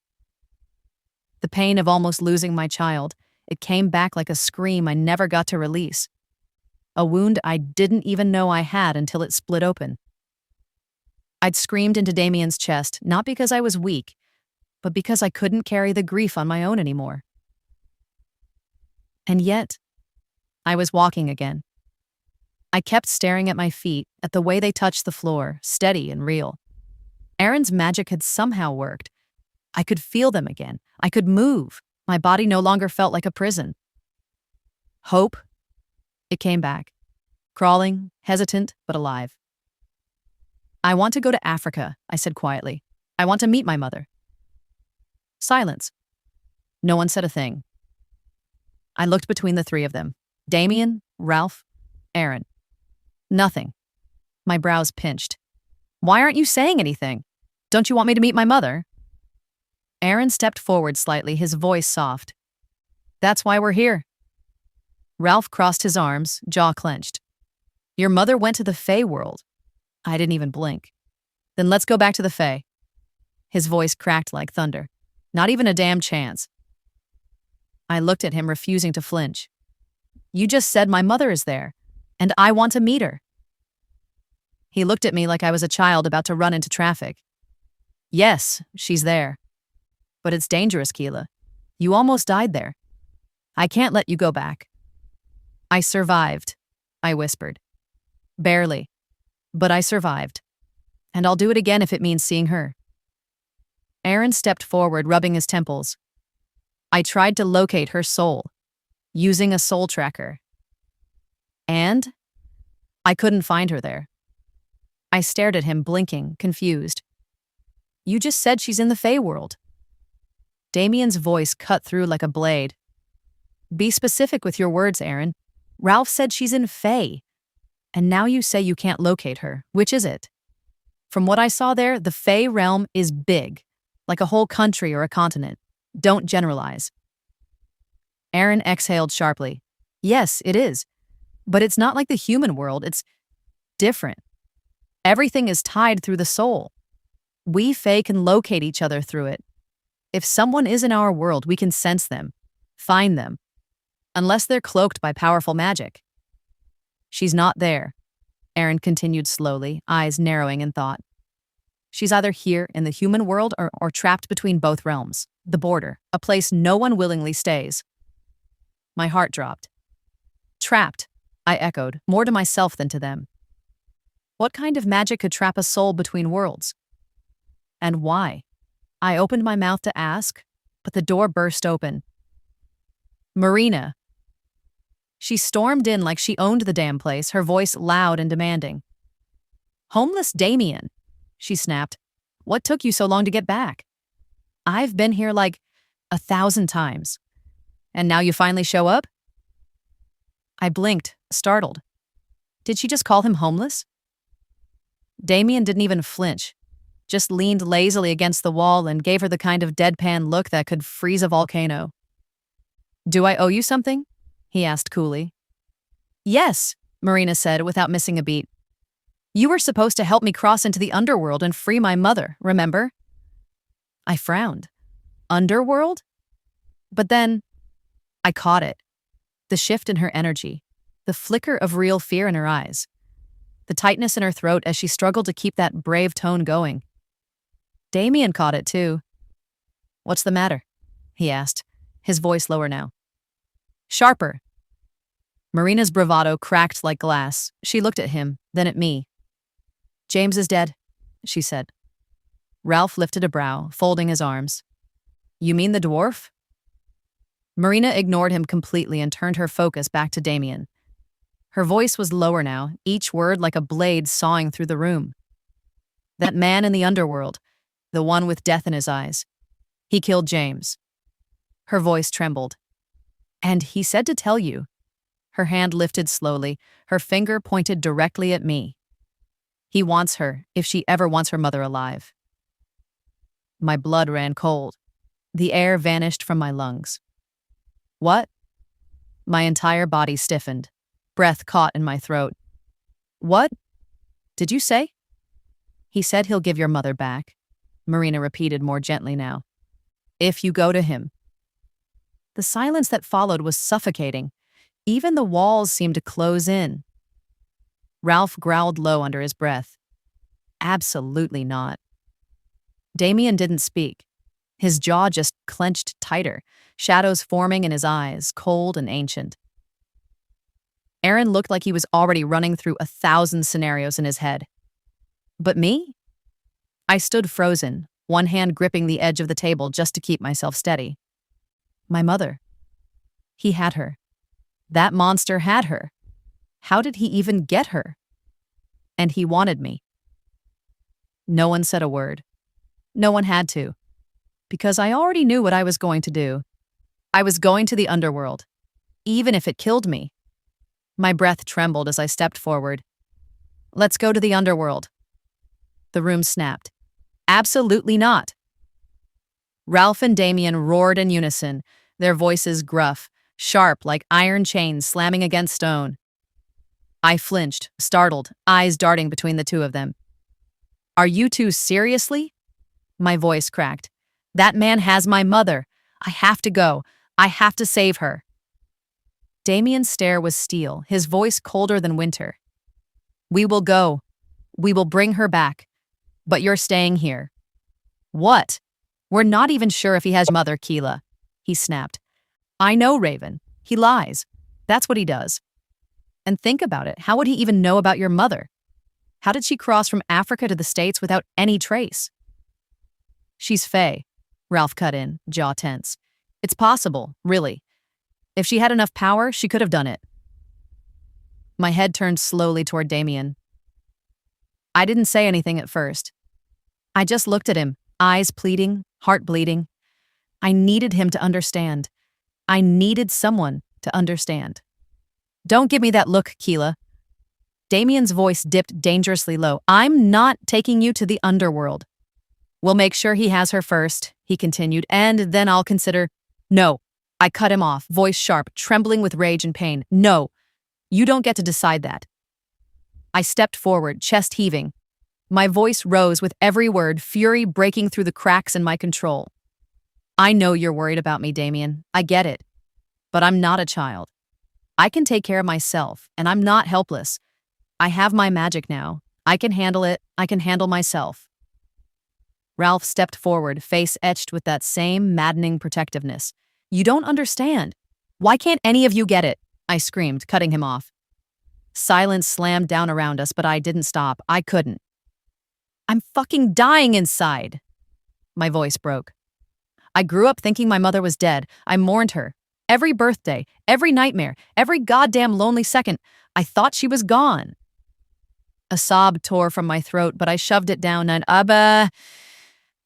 The pain of almost losing my child, it came back like a scream I never got to release. A wound I didn't even know I had until it split open. I'd screamed into Damian's chest, not because I was weak, but because I couldn't carry the grief on my own anymore. And yet, I was walking again. I kept staring at my feet, at the way they touched the floor, steady and real. Aaron's magic had somehow worked. I could feel them again. I could move. My body no longer felt like a prison. Hope. It came back. Crawling, hesitant, but alive. I want to go to Africa, I said quietly. I want to meet my mother. Silence. No one said a thing. I looked between the three of them. Damien, Ralph, Aaron. Nothing. My brows pinched. Why aren't you saying anything? Don't you want me to meet my mother? Aaron stepped forward slightly, his voice soft. That's why we're here. Ralph crossed his arms, jaw clenched. Your mother went to the Fae world. I didn't even blink. Then let's go back to the Fae. His voice cracked like thunder. Not even a damn chance. I looked at him, refusing to flinch. You just said my mother is there, and I want to meet her. He looked at me like I was a child about to run into traffic. Yes, she's there. But it's dangerous, Kila. You almost died there. I can't let you go back. I survived, I whispered. Barely. But I survived. And I'll do it again if it means seeing her. Aaron stepped forward, rubbing his temples. I tried to locate her soul, using a soul tracker. And I couldn't find her there. I stared at him, blinking, confused. You just said she's in the Fae world. Damien's voice cut through like a blade. Be specific with your words, Aaron. Ralph said she's in Fae. And now you say you can't locate her. Which is it? From what I saw there, the Fae realm is big, like a whole country or a continent. Don't generalize. Aaron exhaled sharply. Yes, it is. But it's not like the human world. It's different. Everything is tied through the soul. We Fae can locate each other through it. If someone is in our world, we can sense them, find them, unless they're cloaked by powerful magic. She's not there, Aaron continued slowly, eyes narrowing in thought. She's either here in the human world or trapped between both realms, the border, a place no one willingly stays. My heart dropped. Trapped, I echoed, more to myself than to them. What kind of magic could trap a soul between worlds? And why? I opened my mouth to ask, but the door burst open. Marina. She stormed in like she owned the damn place, her voice loud and demanding. Homeless Damien, she snapped. What took you so long to get back? I've been here like 1,000 times. And now you finally show up? I blinked, startled. Did she just call him homeless? Damien didn't even flinch, just leaned lazily against the wall and gave her the kind of deadpan look that could freeze a volcano. Do I owe you something? He asked coolly. Yes, Marina said without missing a beat. You were supposed to help me cross into the underworld and free my mother, remember? I frowned. Underworld? But then, I caught it. The shift in her energy, the flicker of real fear in her eyes, the tightness in her throat as she struggled to keep that brave tone going. Damien caught it too. What's the matter? He asked, his voice lower now. Sharper. Marina's bravado cracked like glass. She looked at him, then at me. James is dead, she said. Ralph lifted a brow, folding his arms. You mean the dwarf? Marina ignored him completely and turned her focus back to Damien. Her voice was lower now, each word like a blade sawing through the room. That man in the underworld, the one with death in his eyes. He killed James. Her voice trembled. And he said to tell you. Her hand lifted slowly, her finger pointed directly at me. He wants her, if she ever wants her mother alive. My blood ran cold. The air vanished from my lungs. What? My entire body stiffened. Breath caught in my throat. What? Did you say? He said he'll give your mother back, Marina repeated more gently now. If you go to him. The silence that followed was suffocating. Even the walls seemed to close in. Ralph growled low under his breath. Absolutely not. Damien didn't speak. His jaw just clenched tighter, shadows forming in his eyes, cold and ancient. Aaron looked like he was already running through 1,000 scenarios in his head. But me? I stood frozen, one hand gripping the edge of the table just to keep myself steady. My mother. He had her. That monster had her. How did he even get her? And he wanted me. No one said a word. No one had to. Because I already knew what I was going to do. I was going to the underworld, even if it killed me. My breath trembled as I stepped forward. Let's go to the underworld. The room snapped. Absolutely not. Ralph and Damien roared in unison, their voices gruff, sharp like iron chains slamming against stone. I flinched, startled, eyes darting between the two of them. Are you two seriously? My voice cracked. That man has my mother. I have to go. I have to save her. Damien's stare was steel, his voice colder than winter. We will go. We will bring her back. But you're staying here. What? We're not even sure if he has mother, Kila. He snapped. I know Raven. He lies. That's what he does. And think about it. How would he even know about your mother? How did she cross from Africa to the States without any trace? She's Fae, Ralph cut in, jaw tense. It's possible, really. If she had enough power, she could have done it. My head turned slowly toward Damien. I didn't say anything at first. I just looked at him, eyes pleading, heart bleeding. I needed him to understand. I needed someone to understand. Don't give me that look, Kila. Damien's voice dipped dangerously low. I'm not taking you to the underworld. We'll make sure he has her first, he continued, and then I'll consider. No. I cut him off, voice sharp, trembling with rage and pain. No. You don't get to decide that. I stepped forward, chest heaving. My voice rose with every word, fury breaking through the cracks in my control. I know you're worried about me, Damien. I get it. But I'm not a child. I can take care of myself, and I'm not helpless. I have my magic now. I can handle it. I can handle myself. Ralph stepped forward, face etched with that same maddening protectiveness. You don't understand. Why can't any of you get it? I screamed, cutting him off. Silence slammed down around us, but I didn't stop. I couldn't. I'm fucking dying inside. My voice broke. I grew up thinking my mother was dead. I mourned her. Every birthday, every nightmare, every goddamn lonely second, I thought she was gone. A sob tore from my throat, but I shoved it down and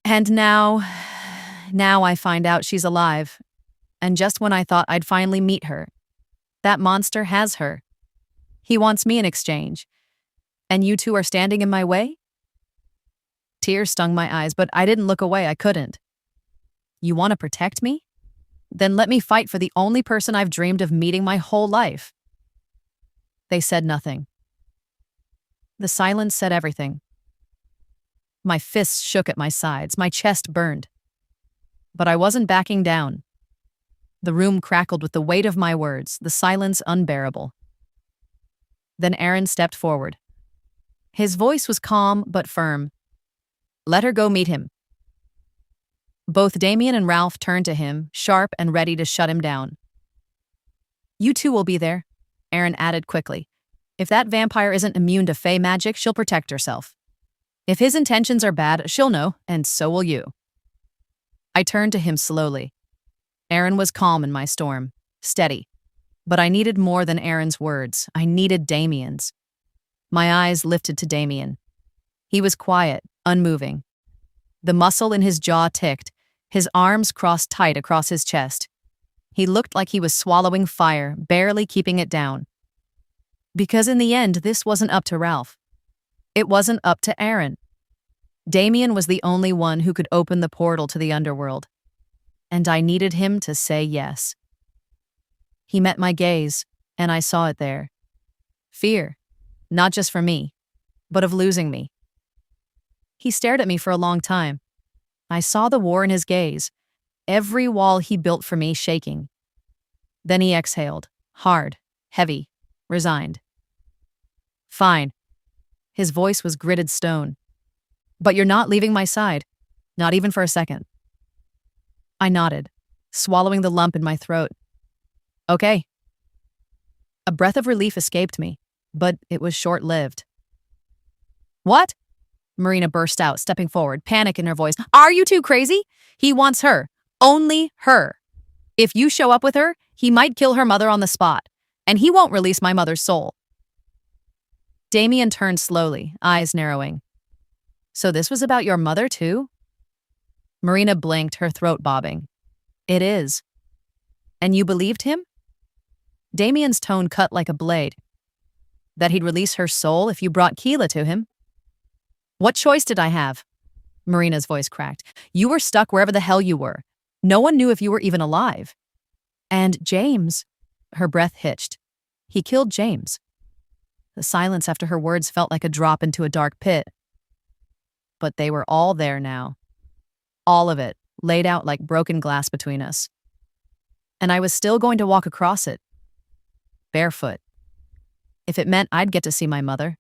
And now I find out she's alive. And just when I thought I'd finally meet her, that monster has her. He wants me in exchange. And you two are standing in my way? Tears stung my eyes, but I didn't look away. I couldn't. You want to protect me? Then let me fight for the only person I've dreamed of meeting my whole life. They said nothing. The silence said everything. My fists shook at my sides, my chest burned. But I wasn't backing down. The room crackled with the weight of my words, the silence unbearable. Then Aaron stepped forward. His voice was calm but firm. Let her go meet him. Both Damien and Ralph turned to him, sharp and ready to shut him down. You two will be there, Aaron added quickly. If that vampire isn't immune to Fae magic, she'll protect herself. If his intentions are bad, she'll know, and so will you. I turned to him slowly. Aaron was calm in my storm, steady. But I needed more than Aaron's words. I needed Damien's. My eyes lifted to Damien. He was quiet, unmoving. The muscle in his jaw ticked, his arms crossed tight across his chest. He looked like he was swallowing fire, barely keeping it down. Because in the end, this wasn't up to Ralph. It wasn't up to Aaron. Damien was the only one who could open the portal to the underworld. And I needed him to say yes. He met my gaze, and I saw it there. Fear. not just for me, but of losing me. He stared at me for a long time. I saw the war in his gaze, every wall he built for me shaking. Then he exhaled, hard, heavy, resigned. Fine. His voice was gritted stone. But you're not leaving my side, not even for a second. I nodded, swallowing the lump in my throat. Okay. A breath of relief escaped me, but it was short-lived. What? Marina burst out, stepping forward, panic in her voice. Are you too crazy? He wants her. Only her. If you show up with her, he might kill her mother on the spot, and he won't release my mother's soul. Damian turned slowly, eyes narrowing. So this was about your mother, too? Marina blinked, her throat bobbing. It is. And you believed him? Damian's tone cut like a blade. That he'd release her soul if you brought Kila to him? What choice did I have? Marina's voice cracked. You were stuck wherever the hell you were. No one knew if you were even alive. And James, her breath hitched. He killed James. The silence after her words felt like a drop into a dark pit. But they were all there now. All of it, laid out like broken glass between us. And I was still going to walk across it. Barefoot. If it meant I'd get to see my mother.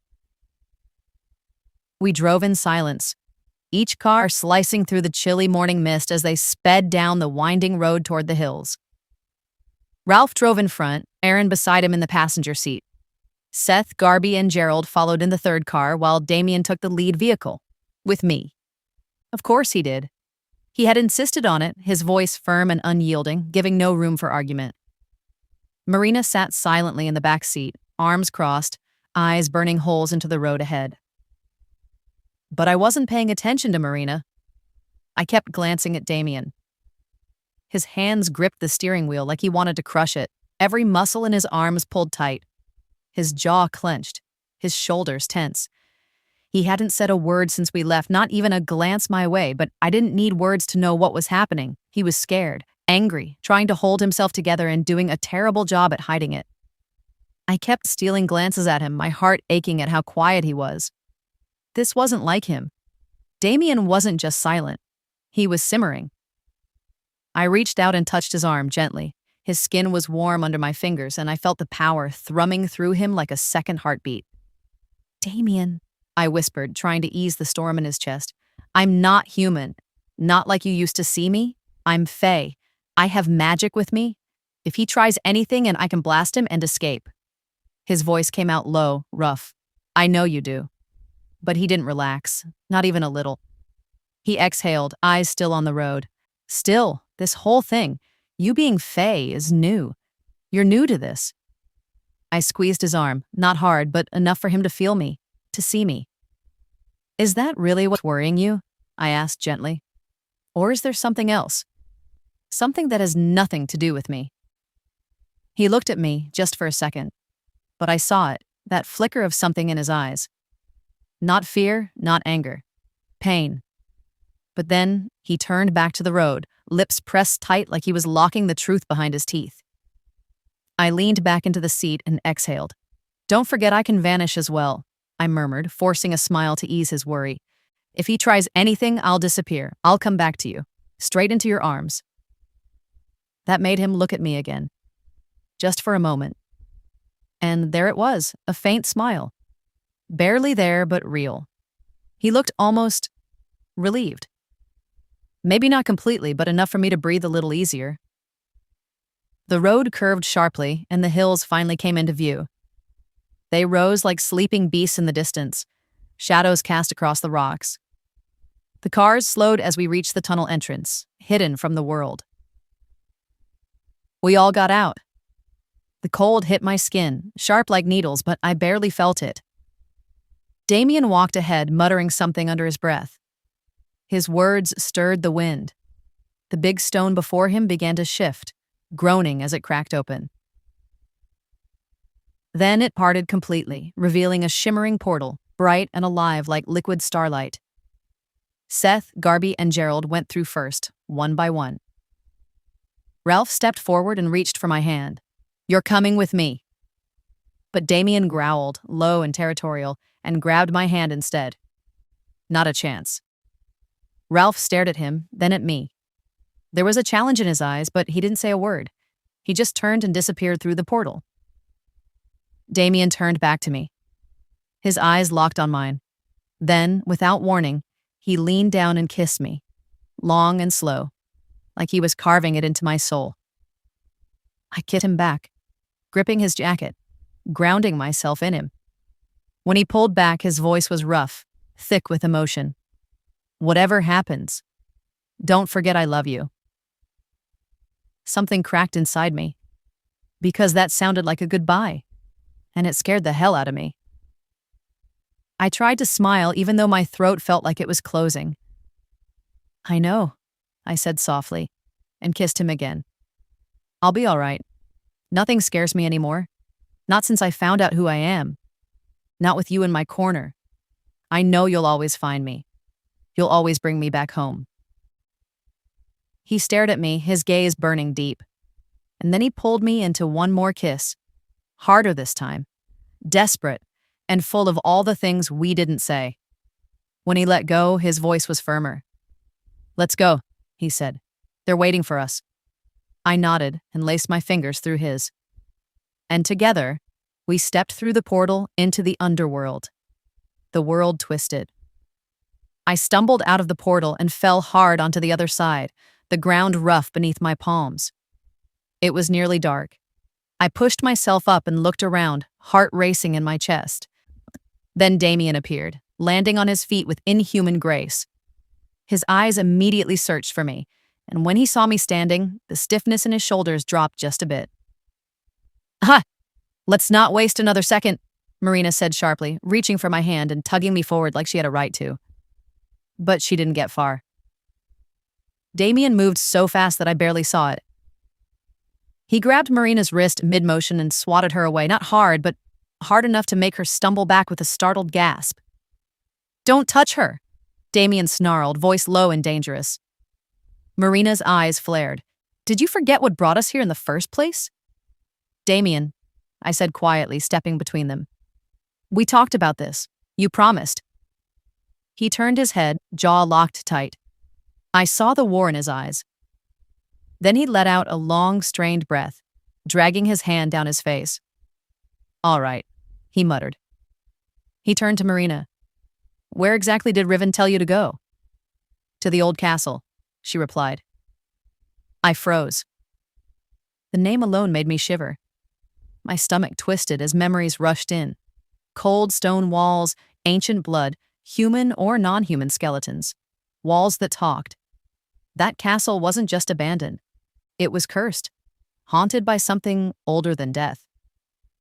We drove in silence, each car slicing through the chilly morning mist as they sped down the winding road toward the hills. Ralph drove in front, Aaron beside him in the passenger seat. Seth, Garby, and Gerald followed in the third car while Damien took the lead vehicle, with me. Of course he did. He had insisted on it, his voice firm and unyielding, giving no room for argument. Marina sat silently in the back seat, arms crossed, eyes burning holes into the road ahead. But I wasn't paying attention to Marina. I kept glancing at Damien. His hands gripped the steering wheel like he wanted to crush it, every muscle in his arms pulled tight. His jaw clenched, his shoulders tense. He hadn't said a word since we left, not even a glance my way, but I didn't need words to know what was happening. He was scared, angry, trying to hold himself together and doing a terrible job at hiding it. I kept stealing glances at him, my heart aching at how quiet he was. This wasn't like him. Damien wasn't just silent. He was simmering. I reached out and touched his arm gently. His skin was warm under my fingers, and I felt the power thrumming through him like a second heartbeat. Damien, I whispered, trying to ease the storm in his chest. I'm not human. Not like you used to see me. I'm Fae. I have magic with me. If he tries anything and I can blast him and escape. His voice came out low, rough. I know you do. But he didn't relax, not even a little. He exhaled, eyes still on the road. Still, this whole thing, you being Fae, is new. You're new to this. I squeezed his arm, not hard, but enough for him to feel me, to see me. Is that really what's worrying you? I asked gently. Or is there something else? Something that has nothing to do with me. He looked at me just for a second, but I saw it, that flicker of something in his eyes. Not fear, not anger. Pain. But then he turned back to the road, lips pressed tight like he was locking the truth behind his teeth. I leaned back into the seat and exhaled. Don't forget I can vanish as well, I murmured, forcing a smile to ease his worry. If he tries anything, I'll disappear. I'll come back to you. Straight into your arms. That made him look at me again. Just for a moment. And there it was, a faint smile. Barely there, but real. He looked almost relieved. Maybe not completely, but enough for me to breathe a little easier. The road curved sharply, and the hills finally came into view. They rose like sleeping beasts in the distance, shadows cast across the rocks. The cars slowed as we reached the tunnel entrance, hidden from the world. We all got out. The cold hit my skin, sharp like needles, but I barely felt it. Damien walked ahead, muttering something under his breath. His words stirred the wind. The big stone before him began to shift, groaning as it cracked open. Then it parted completely, revealing a shimmering portal, bright and alive like liquid starlight. Seth, Garby, and Gerald went through first, one by one. Ralph stepped forward and reached for my hand. You're coming with me. But Damian growled, low and territorial, and grabbed my hand instead. Not a chance. Ralph stared at him, then at me. There was a challenge in his eyes, but he didn't say a word. He just turned and disappeared through the portal. Damian turned back to me. His eyes locked on mine. Then, without warning, he leaned down and kissed me, long and slow, like he was carving it into my soul. I kissed him back, gripping his jacket, grounding myself in him. When he pulled back, his voice was rough, thick with emotion. Whatever happens, don't forget I love you. Something cracked inside me, because that sounded like a goodbye, and it scared the hell out of me. I tried to smile even though my throat felt like it was closing. I know, I said softly, and kissed him again. I'll be all right. Nothing scares me anymore. Not since I found out who I am. Not with you in my corner. I know you'll always find me. You'll always bring me back home. He stared at me, his gaze burning deep. And then he pulled me into one more kiss. Harder this time. Desperate, and full of all the things we didn't say. When he let go, his voice was firmer. Let's go, he said. They're waiting for us. I nodded and laced my fingers through his. And together, we stepped through the portal into the underworld. The world twisted. I stumbled out of the portal and fell hard onto the other side, the ground rough beneath my palms. It was nearly dark. I pushed myself up and looked around, heart racing in my chest. Then Damian appeared, landing on his feet with inhuman grace. His eyes immediately searched for me, and when he saw me standing, the stiffness in his shoulders dropped just a bit. "Ha! Let's not waste another second," Marina said sharply, reaching for my hand and tugging me forward like she had a right to. But she didn't get far. Damian moved so fast that I barely saw it. He grabbed Marina's wrist mid-motion and swatted her away, not hard, but hard enough to make her stumble back with a startled gasp. "Don't touch her," Damian snarled, voice low and dangerous. Marina's eyes flared. "Did you forget what brought us here in the first place?" "Damian," I said quietly, stepping between them. "We talked about this. You promised." He turned his head, jaw locked tight. I saw the war in his eyes. Then he let out a long, strained breath, dragging his hand down his face. "All right," he muttered. He turned to Marina. "Where exactly did Riven tell you to go?" "To the old castle," she replied. I froze. The name alone made me shiver. My stomach twisted as memories rushed in. Cold stone walls, ancient blood, human or non-human skeletons. Walls that talked. That castle wasn't just abandoned. It was cursed, haunted by something older than death.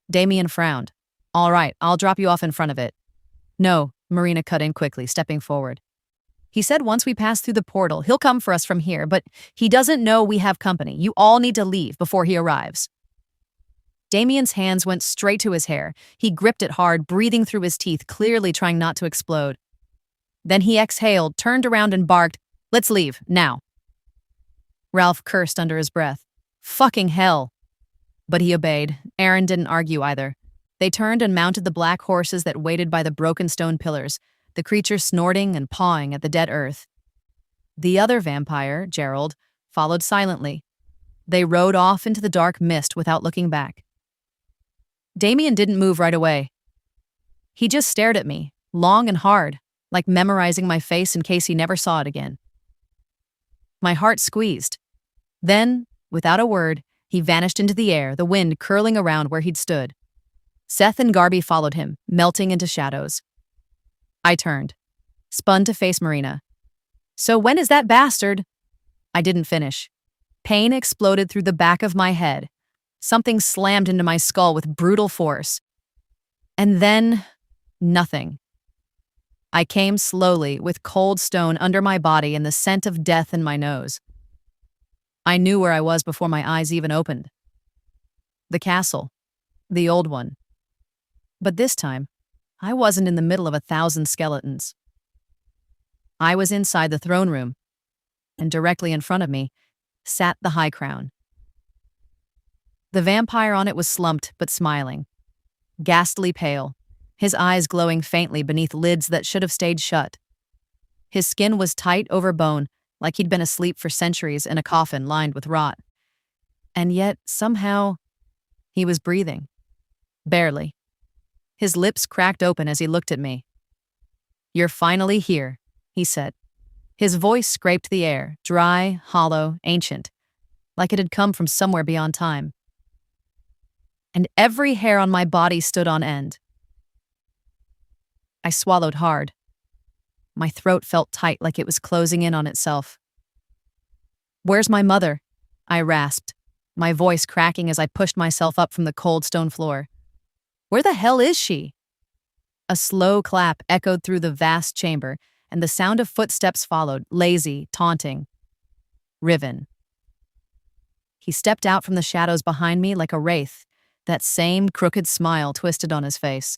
Damian frowned. "All right, I'll drop you off in front of it." "No," Marina cut in quickly, stepping forward. "He said once we pass through the portal, he'll come for us from here, but he doesn't know we have company. You all need to leave before he arrives." Damian's hands went straight to his hair. He gripped it hard, breathing through his teeth, clearly trying not to explode. Then he exhaled, turned around and barked, "Let's leave, now." Ralph cursed under his breath. Fucking hell. But he obeyed. Aaron didn't argue either. They turned and mounted the black horses that waited by the broken stone pillars, the creatures snorting and pawing at the dead earth. The other vampire, Gerald, followed silently. They rode off into the dark mist without looking back. Damian didn't move right away. He just stared at me, long and hard, like memorizing my face in case he never saw it again. My heart squeezed. Then, without a word, he vanished into the air, the wind curling around where he'd stood. Seth and Garby followed him, melting into shadows. I turned, spun to face Marina. "So when is that bastard?" I didn't finish. Pain exploded through the back of my head. Something slammed into my skull with brutal force. And then, nothing. I came slowly, with cold stone under my body and the scent of death in my nose. I knew where I was before my eyes even opened. The castle. The old one. But this time, I wasn't in the middle of 1,000 skeletons. I was inside the throne room, and directly in front of me sat the high crown. The vampire on it was slumped but smiling. ghastly pale, his eyes glowing faintly beneath lids that should have stayed shut. His skin was tight over bone, like he'd been asleep for centuries in a coffin lined with rot. And yet, somehow, he was breathing. Barely. His lips cracked open as he looked at me. "You're finally here," he said. His voice scraped the air, dry, hollow, ancient, like it had come from somewhere beyond time. And every hair on my body stood on end. I swallowed hard. My throat felt tight like it was closing in on itself. "Where's my mother?" I rasped, my voice cracking as I pushed myself up from the cold stone floor. "Where the hell is she?" A slow clap echoed through the vast chamber, and the sound of footsteps followed, lazy, taunting. Riven. He stepped out from the shadows behind me like a wraith, that same crooked smile twisted on his face.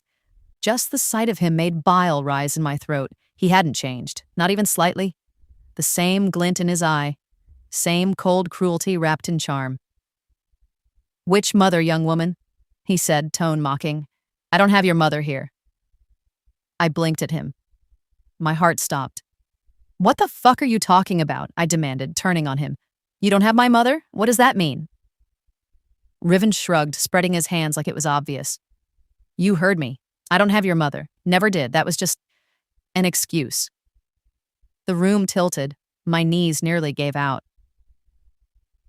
Just the sight of him made bile rise in my throat. He hadn't changed, not even slightly. The same glint in his eye, same cold cruelty wrapped in charm. "Which mother, young woman?" he said, tone mocking. "I don't have your mother here." I blinked at him. My heart stopped. "What the fuck are you talking about?" I demanded, turning on him. "You don't have my mother? What does that mean?" Riven shrugged, spreading his hands like it was obvious. "You heard me. I don't have your mother. Never did. That was just an excuse." The room tilted. My knees nearly gave out.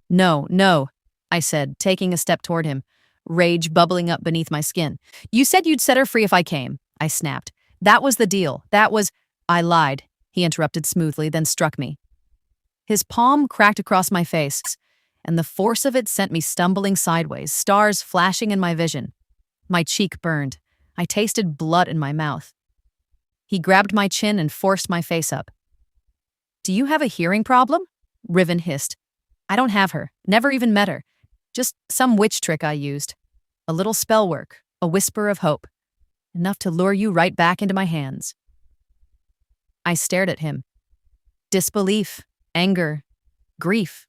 No, I said, taking a step toward him, rage bubbling up beneath my skin. "You said you'd set her free if I came," I snapped. "That was the deal. That was—" "I lied," he interrupted smoothly, then struck me. His palm cracked across my face, and the force of it sent me stumbling sideways, stars flashing in my vision. My cheek burned. I tasted blood in my mouth. He grabbed my chin and forced my face up. "Do you have a hearing problem?" Riven hissed. "I don't have her. Never even met her. Just some witch trick I used. A little spell work, a whisper of hope. Enough to lure you right back into my hands." I stared at him. Disbelief, anger, grief.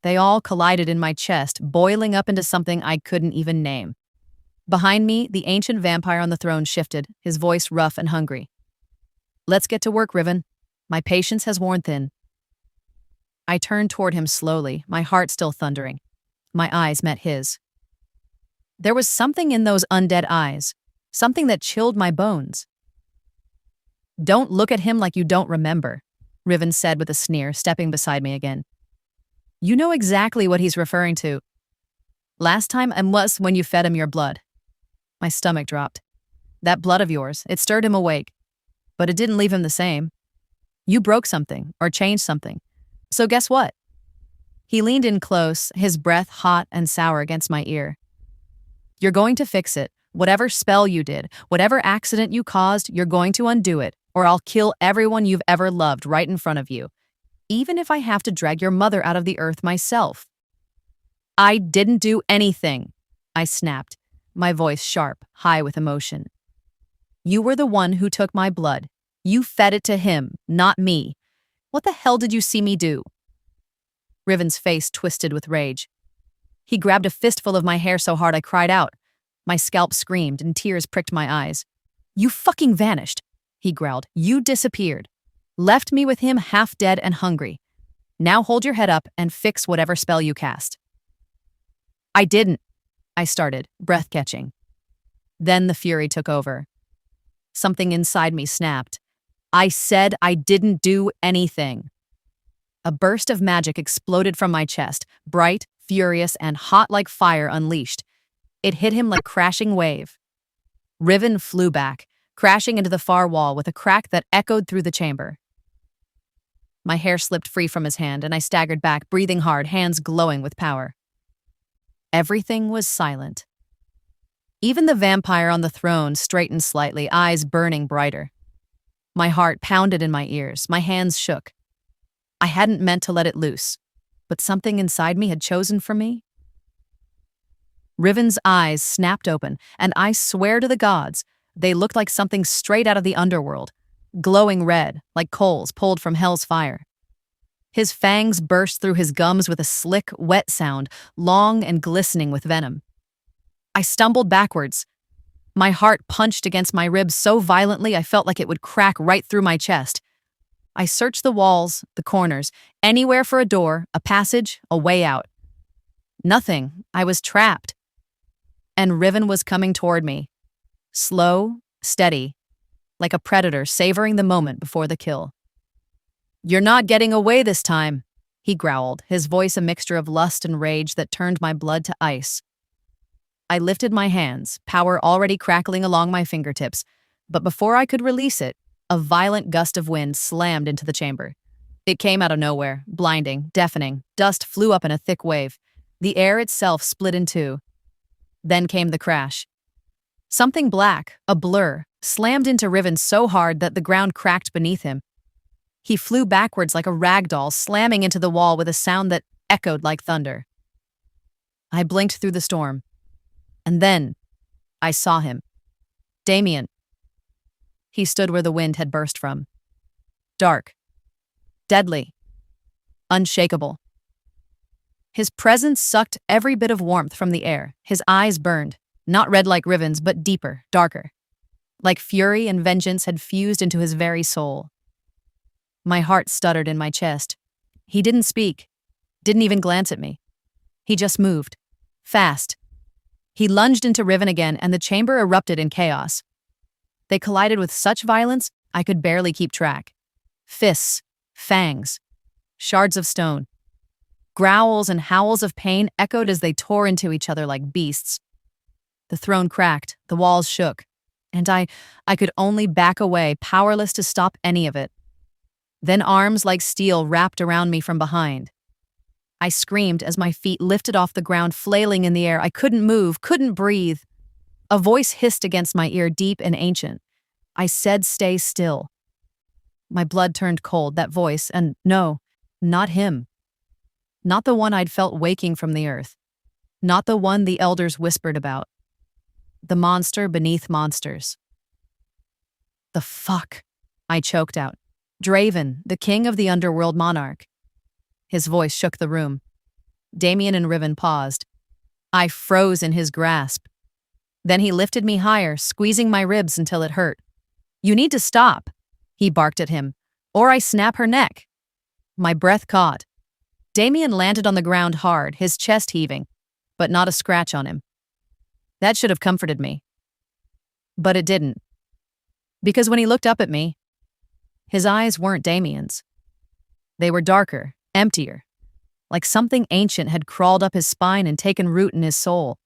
They all collided in my chest, boiling up into something I couldn't even name. Behind me, the ancient vampire on the throne shifted, his voice rough and hungry. "Let's get to work, Riven. My patience has worn thin." I turned toward him slowly, my heart still thundering. My eyes met his. There was something in those undead eyes, something that chilled my bones. "Don't look at him like you don't remember," Riven said with a sneer, stepping beside me again. "You know exactly what he's referring to. Last time was when you fed him your blood." My stomach dropped. "That blood of yours, it stirred him awake. But it didn't leave him the same. You broke something, or changed something. So guess what?" He leaned in close, his breath hot and sour against my ear. "You're going to fix it. Whatever spell you did, whatever accident you caused, you're going to undo it, or I'll kill everyone you've ever loved right in front of you. Even if I have to drag your mother out of the earth myself." "I didn't do anything," I snapped, my voice sharp, high with emotion. "You were the one who took my blood. You fed it to him, not me. What the hell did you see me do?" Riven's face twisted with rage. He grabbed a fistful of my hair so hard I cried out. My scalp screamed and tears pricked my eyes. "You fucking vanished," he growled. "You disappeared. Left me with him half dead and hungry. Now hold your head up and fix whatever spell you cast." "I didn't," I started, breath catching. Then the fury took over. Something inside me snapped. "I said I didn't do anything." A burst of magic exploded from my chest, bright, furious, and hot like fire unleashed. It hit him like a crashing wave. Riven flew back, crashing into the far wall with a crack that echoed through the chamber. My hair slipped free from his hand, and I staggered back, breathing hard, hands glowing with power. Everything was silent. Even the vampire on the throne straightened slightly, eyes burning brighter. My heart pounded in my ears, my hands shook. I hadn't meant to let it loose, but something inside me had chosen for me. Riven's eyes snapped open, and I swear to the gods, they looked like something straight out of the underworld, glowing red, like coals pulled from hell's fire. His fangs burst through his gums with a slick, wet sound, long and glistening with venom. I stumbled backwards. My heart punched against my ribs so violently I felt like it would crack right through my chest. I searched the walls, the corners, anywhere for a door, a passage, a way out. Nothing. I was trapped. And Riven was coming toward me. Slow, steady, like a predator savoring the moment before the kill. "You're not getting away this time," he growled, his voice a mixture of lust and rage that turned my blood to ice. I lifted my hands, power already crackling along my fingertips, but before I could release it, a violent gust of wind slammed into the chamber. It came out of nowhere, blinding, deafening. Dust flew up in a thick wave. The air itself split in two. Then came the crash. Something black, a blur, slammed into Riven so hard that the ground cracked beneath him. He flew backwards like a rag doll, slamming into the wall with a sound that echoed like thunder. I blinked through the storm. And then I saw him. Damien. He stood where the wind had burst from. Dark. Deadly. Unshakable. His presence sucked every bit of warmth from the air. His eyes burned, not red like Riven's, but deeper, darker. Like fury and vengeance had fused into his very soul. My heart stuttered in my chest. He didn't speak, didn't even glance at me. He just moved. Fast. He lunged into Riven again, and the chamber erupted in chaos. They collided with such violence, I could barely keep track. Fists, fangs, shards of stone. Growls and howls of pain echoed as they tore into each other like beasts. The throne cracked, the walls shook, and I could only back away, powerless to stop any of it. Then arms like steel wrapped around me from behind. I screamed as my feet lifted off the ground, flailing in the air. I couldn't move, couldn't breathe. A voice hissed against my ear, deep and ancient. I said, "Stay still." My blood turned cold, that voice, and no, not him. Not the one I'd felt waking from the earth. Not the one the elders whispered about. The monster beneath monsters. "The fuck?" I choked out. "Draven, the king of the underworld monarch." His voice shook the room. Damien and Riven paused. I froze in his grasp. Then he lifted me higher, squeezing my ribs until it hurt. "You need to stop," he barked at him, "or I snap her neck." My breath caught. Damien landed on the ground hard, his chest heaving, but not a scratch on him. That should have comforted me. But it didn't. Because when he looked up at me, his eyes weren't Damien's. They were darker, emptier, like something ancient had crawled up his spine and taken root in his soul.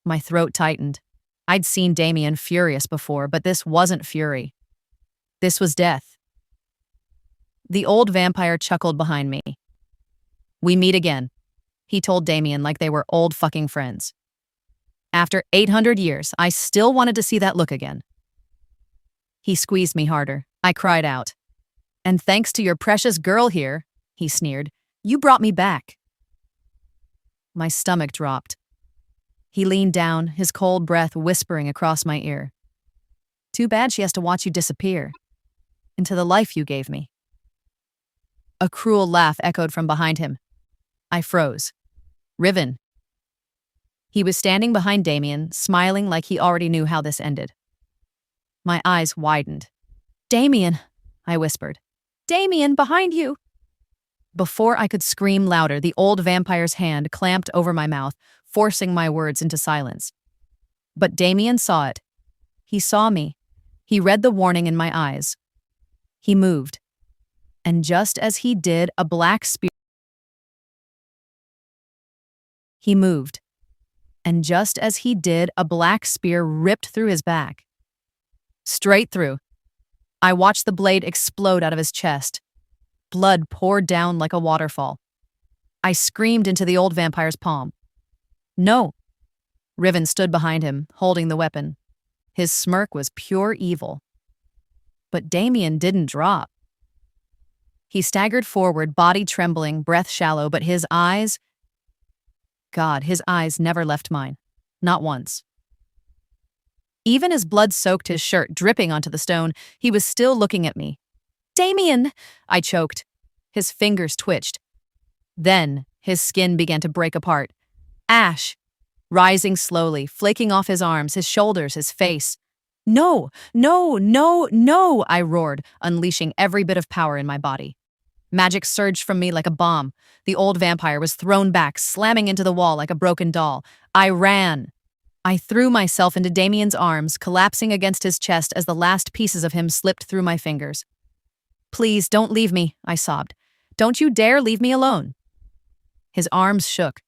My throat tightened. I'd seen Damien furious before, but this wasn't fury. This was death. The old vampire chuckled behind me. "We meet again," he told Damien like they were old fucking friends. After 800 years, I still wanted to see that look again. He squeezed me harder. I cried out. "And thanks to your precious girl here," he sneered, "you brought me back." My stomach dropped. He leaned down, his cold breath whispering across my ear. "Too bad she has to watch you disappear into the life you gave me." A cruel laugh echoed from behind him. I froze. "Riven." He was standing behind Damien, smiling like he already knew how this ended. My eyes widened. "Damien," I whispered. "Damien, behind you." Before I could scream louder, the old vampire's hand clamped over my mouth, forcing my words into silence. But Damien saw it. He saw me. He read the warning in my eyes. He moved. And just as he did, a black spear... He moved. And just as he did, a black spear ripped through his back. Straight through. I watched the blade explode out of his chest. Blood poured down like a waterfall. I screamed into the old vampire's palm. "No." Riven stood behind him, holding the weapon. His smirk was pure evil. But Damien didn't drop. He staggered forward, body trembling, breath shallow, but his eyes... God, his eyes never left mine. Not once. Even as blood soaked his shirt, dripping onto the stone, he was still looking at me. "Damien!" I choked. His fingers twitched. Then his skin began to break apart. Ash. rising slowly, flaking off his arms, his shoulders, his face. No, no, no, no, I roared, unleashing every bit of power in my body. Magic surged from me like a bomb. The old vampire was thrown back, slamming into the wall like a broken doll. I ran. I threw myself into Damien's arms, collapsing against his chest as the last pieces of him slipped through my fingers. Please, don't leave me, I sobbed. Don't you dare leave me alone. His arms shook.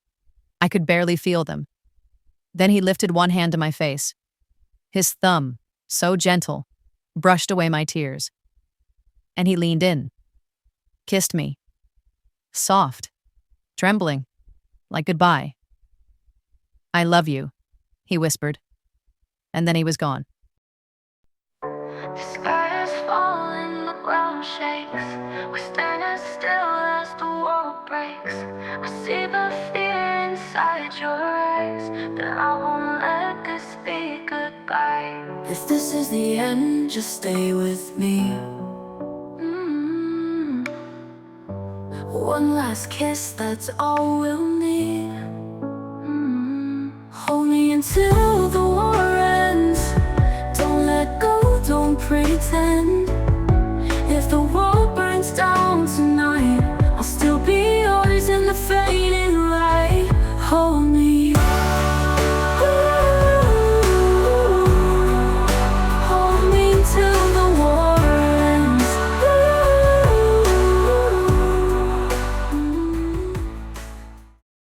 I could barely feel them. Then he lifted one hand to my face. His thumb, so gentle, brushed away my tears. And he leaned in, kissed me. Soft, trembling, like goodbye. I love you, he whispered. And then he was gone. The sky is falling, the ground shakes. We're standing still as the world breaks. I see the fear inside your eyes, but I won't let this be goodbye. If this is the end, just stay with me. One last kiss, that's all we'll need. Hold me until the war ends. Don't let go, don't pretend.